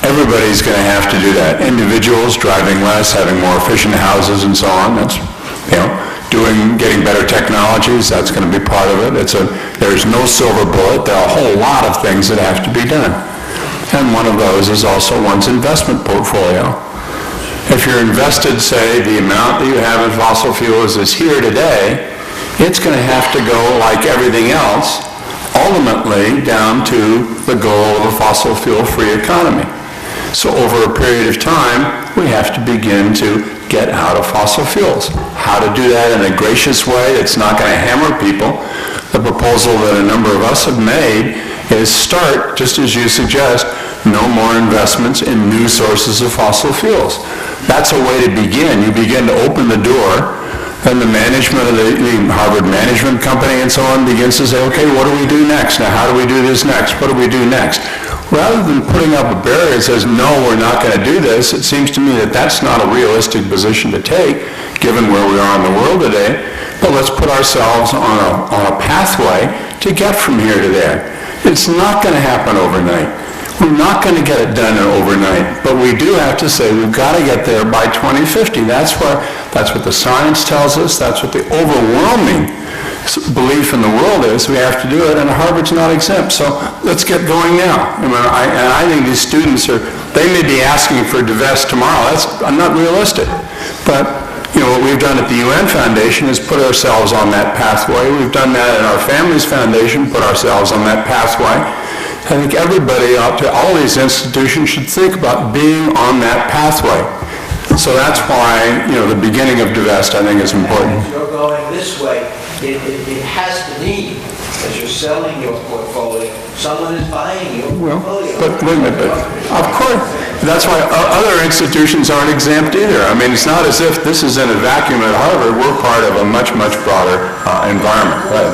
Everybody's going to have to do that. Individuals driving less, having more efficient houses and so on, that's, getting better technologies, that's going to be part of it. There's no silver bullet. There are a whole lot of things that have to be done. And one of those is also one's investment portfolio. If you're invested, say, the amount that you have in fossil fuels is here today, it's going to have to go, like everything else, ultimately down to the goal of a fossil fuel-free economy. So over a period of time, we have to begin to get out of fossil fuels. How to do that in a gracious way that's not going to hammer people. The proposal that a number of us have made is start, just as you suggest, no more investments in new sources of fossil fuels. That's a way to begin. You begin to open the door, and the management of the Harvard Management Company and so on begins to say, okay, what do we do next? Now, how do we do this next? What do we do next? Rather than putting up a barrier that says, no, we're not going to do this, it seems to me that that's not a realistic position to take, given where we are in the world today. But let's put ourselves on a pathway to get from here to there. It's not going to happen overnight. We're not going to get it done overnight, but we do have to say we've got to get there by 2050. That's where That's what the science tells us. That's what the overwhelming belief in the world is. We have to do it, and Harvard's not exempt. So let's get going now. I think these students they may be asking for divest tomorrow. That's not realistic. But what we've done at the UN Foundation is put ourselves on that pathway. We've done that at our Families Foundation, put ourselves on that pathway. I think everybody all these institutions should think about being on that pathway. So that's why, the beginning of divest, I think, is important. If you're going this way, it has to mean, as you're selling your portfolio, someone is buying your portfolio. But wait a minute, of course, that's why other institutions aren't exempt either. I mean, it's not as if this is in a vacuum at Harvard. We're part of a much, much broader environment, right?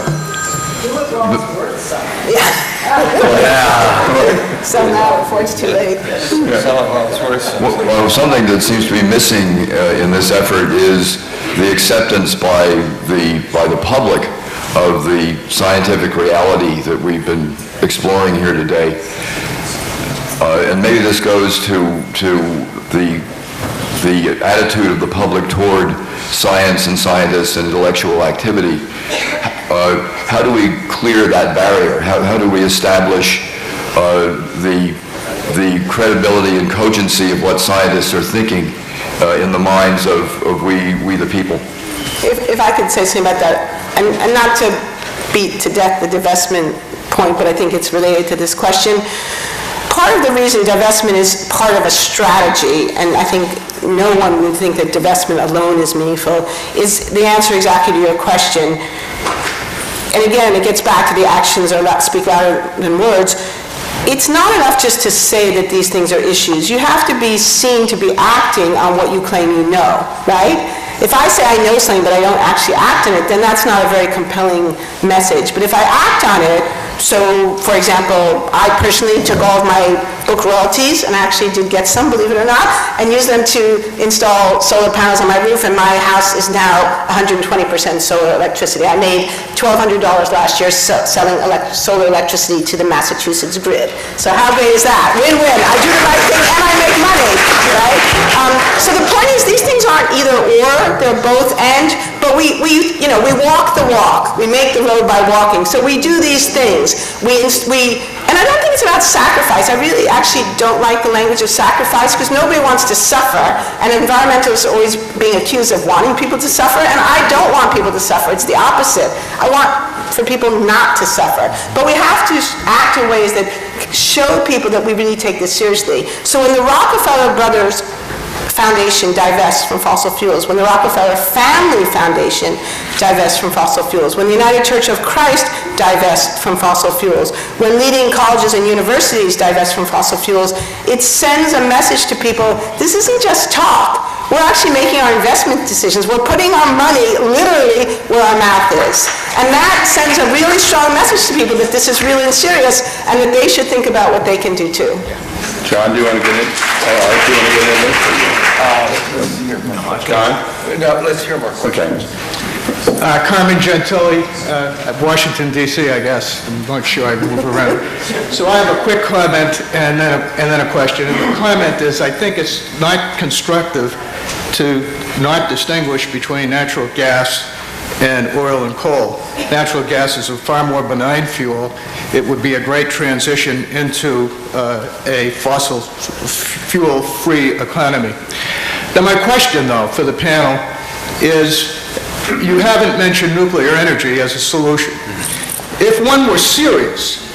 So now, before it's too late. Well, something that seems to be missing in this effort is the acceptance by the public of the scientific reality that we've been exploring here today. And maybe this goes to the attitude of the public toward science and scientists and intellectual activity. How do we clear that barrier? How do we establish the credibility and cogency of what scientists are thinking in the minds of we the people? If I could say something about that, and not to beat to death the divestment point, but I think it's related to this question. Part of the reason divestment is part of a strategy, and I think no one would think that divestment alone is meaningful, is the answer exactly to your question. And again, it gets back to the actions speak louder than words. It's not enough just to say that these things are issues. You have to be seen to be acting on what you claim you know, right? If I say I know something but I don't actually act on it, then that's not a very compelling message. But if I act on it, so for example, I personally took all of my book royalties, and I actually did get some, believe it or not, and used them to install solar panels on my roof, and my house is now 120% solar electricity. I made $1,200 last year selling solar electricity to the Massachusetts grid. So how great is that? Win-win. I do the right thing and I make money, right? So the point is, these things aren't either or, they're both and, but we walk the walk. We make the road by walking. So we do these things. And I don't think it's about sacrifice. I really actually don't like the language of sacrifice, because nobody wants to suffer, and environmentalists are always being accused of wanting people to suffer, and I don't want people to suffer. It's the opposite. I want for people not to suffer. But we have to act in ways that show people that we really take this seriously. So when the Rockefeller Brothers Foundation divests from fossil fuels, when the Rockefeller Family Foundation divests from fossil fuels, when the United Church of Christ divests from fossil fuels, when leading colleges and universities divest from fossil fuels, it sends a message to people, this isn't just talk. We're actually making our investment decisions. We're putting our money literally where our mouth is. And that sends a really strong message to people that this is really serious, and that they should think about what they can do too. John, do you want to get in? Art, do you want to get in this? John? No, let's hear more. Okay. Carmen Gentili, Washington, D.C., I guess. I'm not sure, I move around. So I have a quick comment and then a question. And the comment is, I think it's not constructive to not distinguish between natural gas and oil and coal. Natural gas is a far more benign fuel. It would be a great transition into a fossil fuel-free economy. Now my question, though, for the panel is, you haven't mentioned nuclear energy as a solution. If one were serious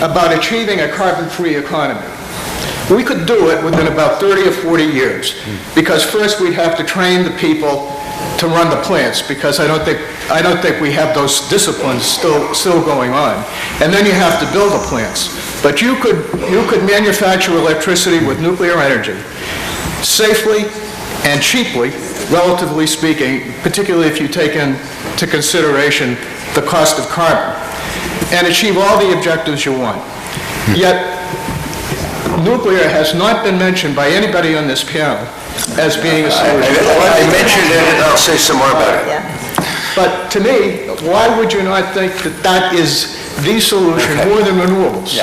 about achieving a carbon-free economy, we could do it within about 30 or 40 years, because first we'd have to train the people to run the plants, because I don't think we have those disciplines still going on. And then you have to build the plants. But you could manufacture electricity with nuclear energy safely and cheaply, relatively speaking, particularly if you take into consideration the cost of carbon, and achieve all the objectives you want. Yet, nuclear has not been mentioned by anybody on this panel as being a solution. I mentioned it, and I'll say some more about it. But to me, why would you not think that that is the solution more than renewables?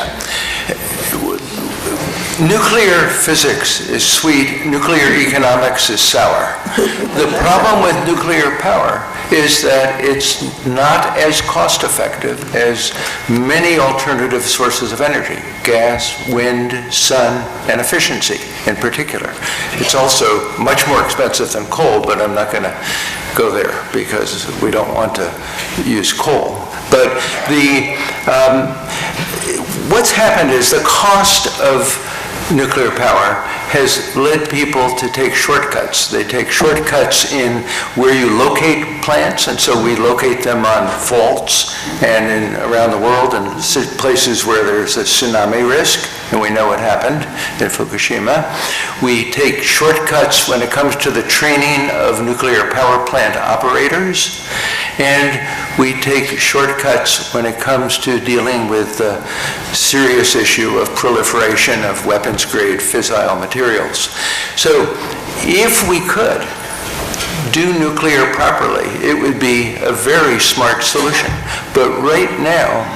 Nuclear physics is sweet, nuclear economics is sour. The problem with nuclear power is that it's not as cost-effective as many alternative sources of energy, gas, wind, sun, and efficiency in particular. It's also much more expensive than coal, but I'm not going to go there because we don't want to use coal. But what's happened is the cost of nuclear power has led people to take shortcuts. They take shortcuts in where you locate plants, and so we locate them on faults and around the world in places where there's a tsunami risk, and we know what happened in Fukushima. We take shortcuts when it comes to the training of nuclear power plant operators, and we take shortcuts when it comes to dealing with the serious issue of proliferation of weapons-grade fissile materials. So if we could do nuclear properly, it would be a very smart solution. But right now,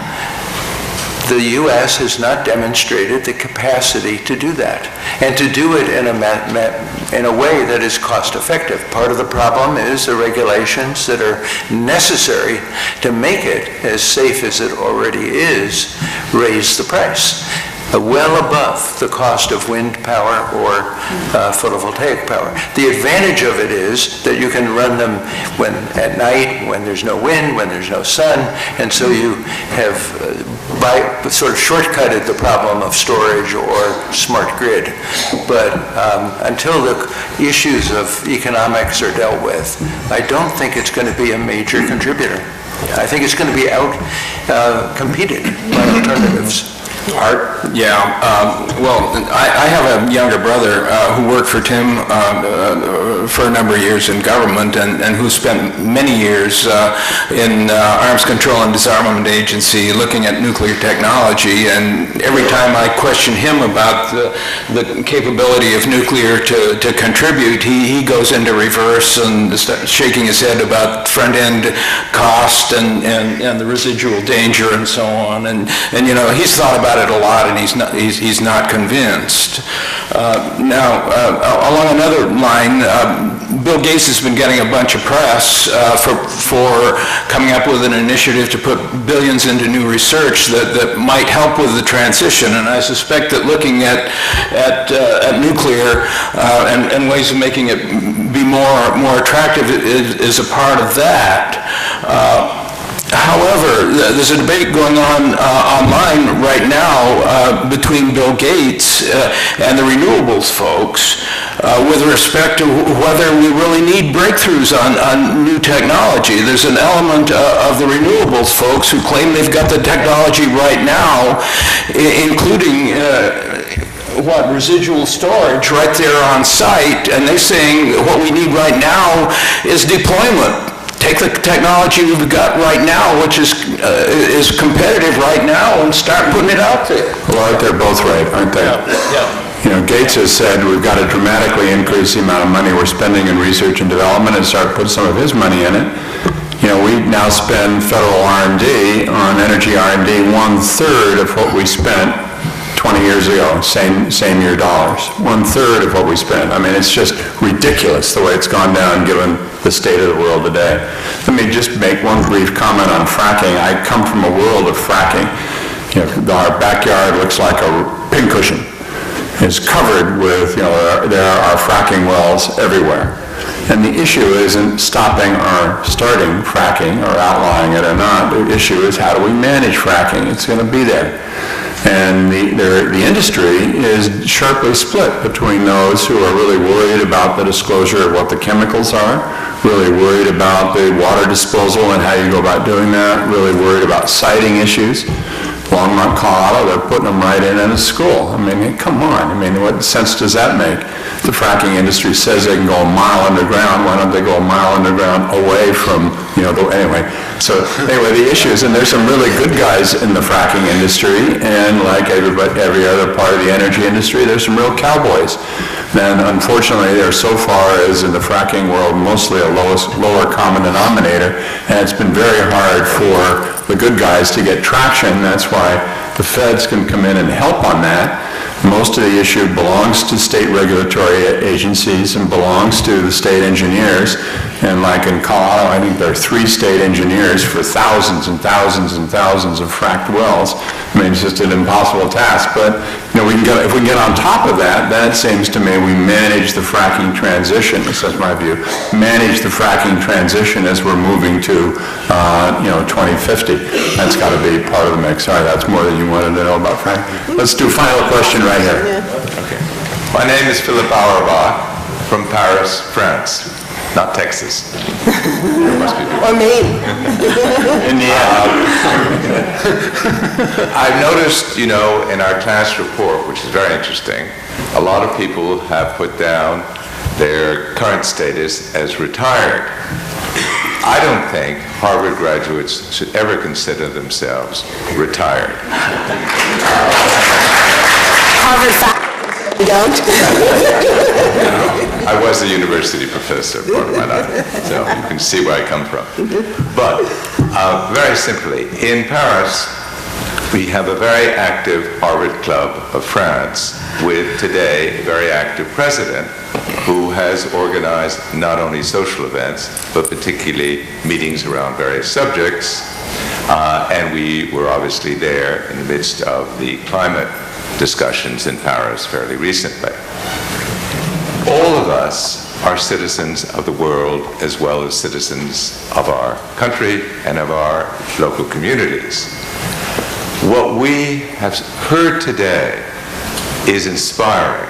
the U.S. has not demonstrated the capacity to do that, and to do it in a way that is cost-effective. Part of the problem is the regulations that are necessary to make it as safe as it already is raise the price well above the cost of wind power or photovoltaic power. The advantage of it is that you can run them at night, when there's no wind, when there's no sun, and so you have sort of shortcutted the problem of storage or smart grid. But until the issues of economics are dealt with, I don't think it's going to be a major contributor. I think it's going to be competed by alternatives. Art? Yeah. Well, I have a younger brother who worked for Tim for a number of years in government and who spent many years in Arms Control and Disarmament Agency looking at nuclear technology. And every time I question him about the capability of nuclear to contribute, he goes into reverse and starts shaking his head about front-end cost and the residual danger and so on. And you know, he's thought about it a lot, and he's not convinced. Now, along another line, Bill Gates has been getting a bunch of press for coming up with an initiative to put billions into new research that might help with the transition, and I suspect that looking at nuclear and ways of making it be more attractive is a part of that. However, there's a debate going on online right now between Bill Gates and the renewables folks with respect to whether we really need breakthroughs on new technology. There's an element of the renewables folks who claim they've got the technology right now, including residual storage right there on site, and they're saying what we need right now is deployment. Take the technology we've got right now, which is competitive right now, and start putting it out there. Well, aren't they both right, aren't they? Yeah. You know, Gates has said we've got to dramatically increase the amount of money we're spending in research and development and start putting some of his money in it. You know, we now spend federal R&D on energy R&D 1/3 of what we spent 20 years ago, same year dollars. 1/3 of what we spent. I mean, it's just ridiculous the way it's gone down given the state of the world today. Let me just make one brief comment on fracking. I come from a world of fracking. You know, our backyard looks like a pincushion. It's covered with, you know, there are fracking wells everywhere. And the issue isn't stopping or starting fracking or outlawing it or not. The issue is how do we manage fracking? It's going to be there. And the industry is sharply split between those who are really worried about the disclosure of what the chemicals are, really worried about the water disposal and how you go about doing that, really worried about siting issues. Longmont, Colorado, they're putting them right in a school. I mean, come on. I mean, what sense does that make? The fracking industry says they can go a mile underground. Why don't they go a mile underground away from, you know, anyway. So anyway, the issue is, and there's some really good guys in the fracking industry, and like every other part of the energy industry, there's some real cowboys. And unfortunately, they're so far as in the fracking world, mostly a lower common denominator, and it's been very hard for the good guys to get traction. That's why the feds can come in and help on that. Most of the issue belongs to state regulatory agencies and belongs to the state engineers. And like in Colorado, I think there are 3 state engineers for thousands and thousands and thousands of fracked wells. I mean, it's just an impossible task. But if we can get on top of that, then it seems to me we manage the fracking transition. That's my view. Manage the fracking transition as we're moving to 2050. That's got to be part of the mix. Sorry, that's more than you wanted to know about fracking. Let's do final question right here. Okay. My name is Philip Auerbach from Paris, France, not Texas. Or Maine. In the end. I've noticed, in our class report, which is very interesting, a lot of people have put down their current status as retired. I don't think Harvard graduates should ever consider themselves retired. Harvard faculty don't. I was a university professor part of my life, so you can see where I come from. But very simply, in Paris, we have a very active Harvard Club of France with today a very active president who has organized not only social events, but particularly meetings around various subjects. And we were obviously there in the midst of the climate discussions in Paris fairly recently. All of us are citizens of the world as well as citizens of our country and of our local communities. What we have heard today is inspiring,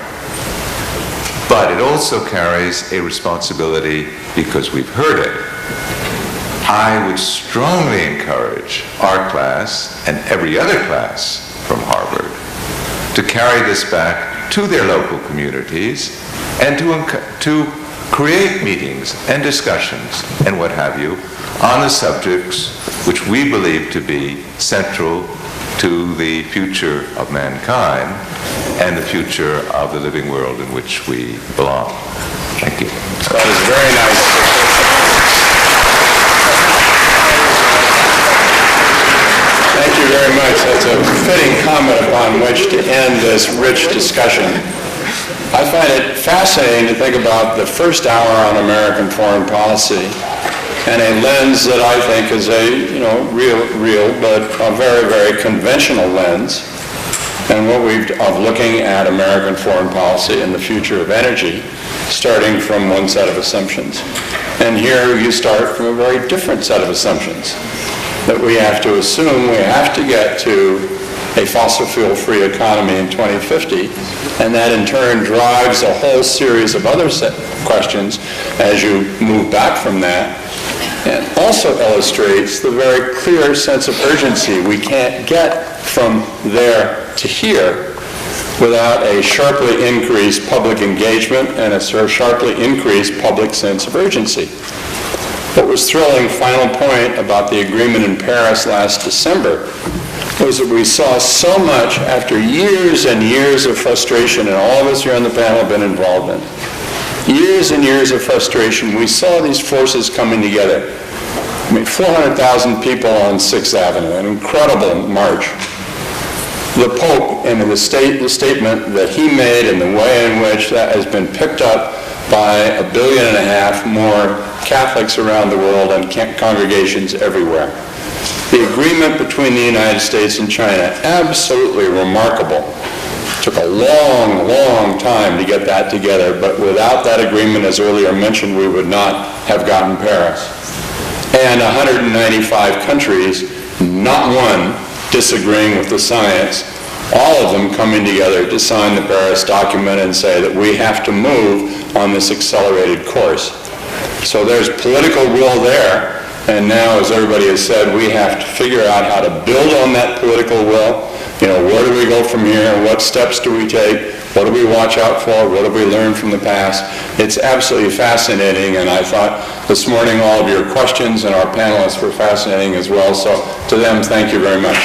but it also carries a responsibility because we've heard it. I would strongly encourage our class and every other class from Harvard to carry this back to their local communities and to create meetings and discussions and what have you on the subjects which we believe to be central to the future of mankind and the future of the living world in which we belong. Thank you. That was very nice. Thank you very much. That's a fitting comment upon which to end this rich discussion. I find it fascinating to think about the first hour on American foreign policy and a lens that I think is a, real, but a very, very conventional lens, and what of looking at American foreign policy and the future of energy, starting from one set of assumptions. And here you start from a very different set of assumptions, that we have to assume we have to get to a fossil fuel-free economy in 2050, and that in turn drives a whole series of other questions as you move back from that, and also illustrates the very clear sense of urgency. We can't get from there to here without a sharply increased public engagement and a sharply increased public sense of urgency. What was thrilling, final point about the agreement in Paris last December was that we saw so much after years and years of frustration, and all of us here on the panel have been involved in. Years and years of frustration, we saw these forces coming together. 400,000 people on 6th Avenue, an incredible march. The Pope, and the statement that he made and the way in which that has been picked up by 1.5 billion more Catholics around the world and congregations everywhere. The agreement between the United States and China, absolutely remarkable. Took a long, long time to get that together, but without that agreement, as earlier mentioned, we would not have gotten Paris. And 195 countries, not one disagreeing with the science, all of them coming together to sign the Paris document and say that we have to move on this accelerated course. So there's political will there, and now, as everybody has said, we have to figure out how to build on that political will. Where do we go from here? What steps do we take? What do we watch out for? What have we learned from the past? It's absolutely fascinating, and I thought this morning all of your questions and our panelists were fascinating as well. So to them, thank you very much.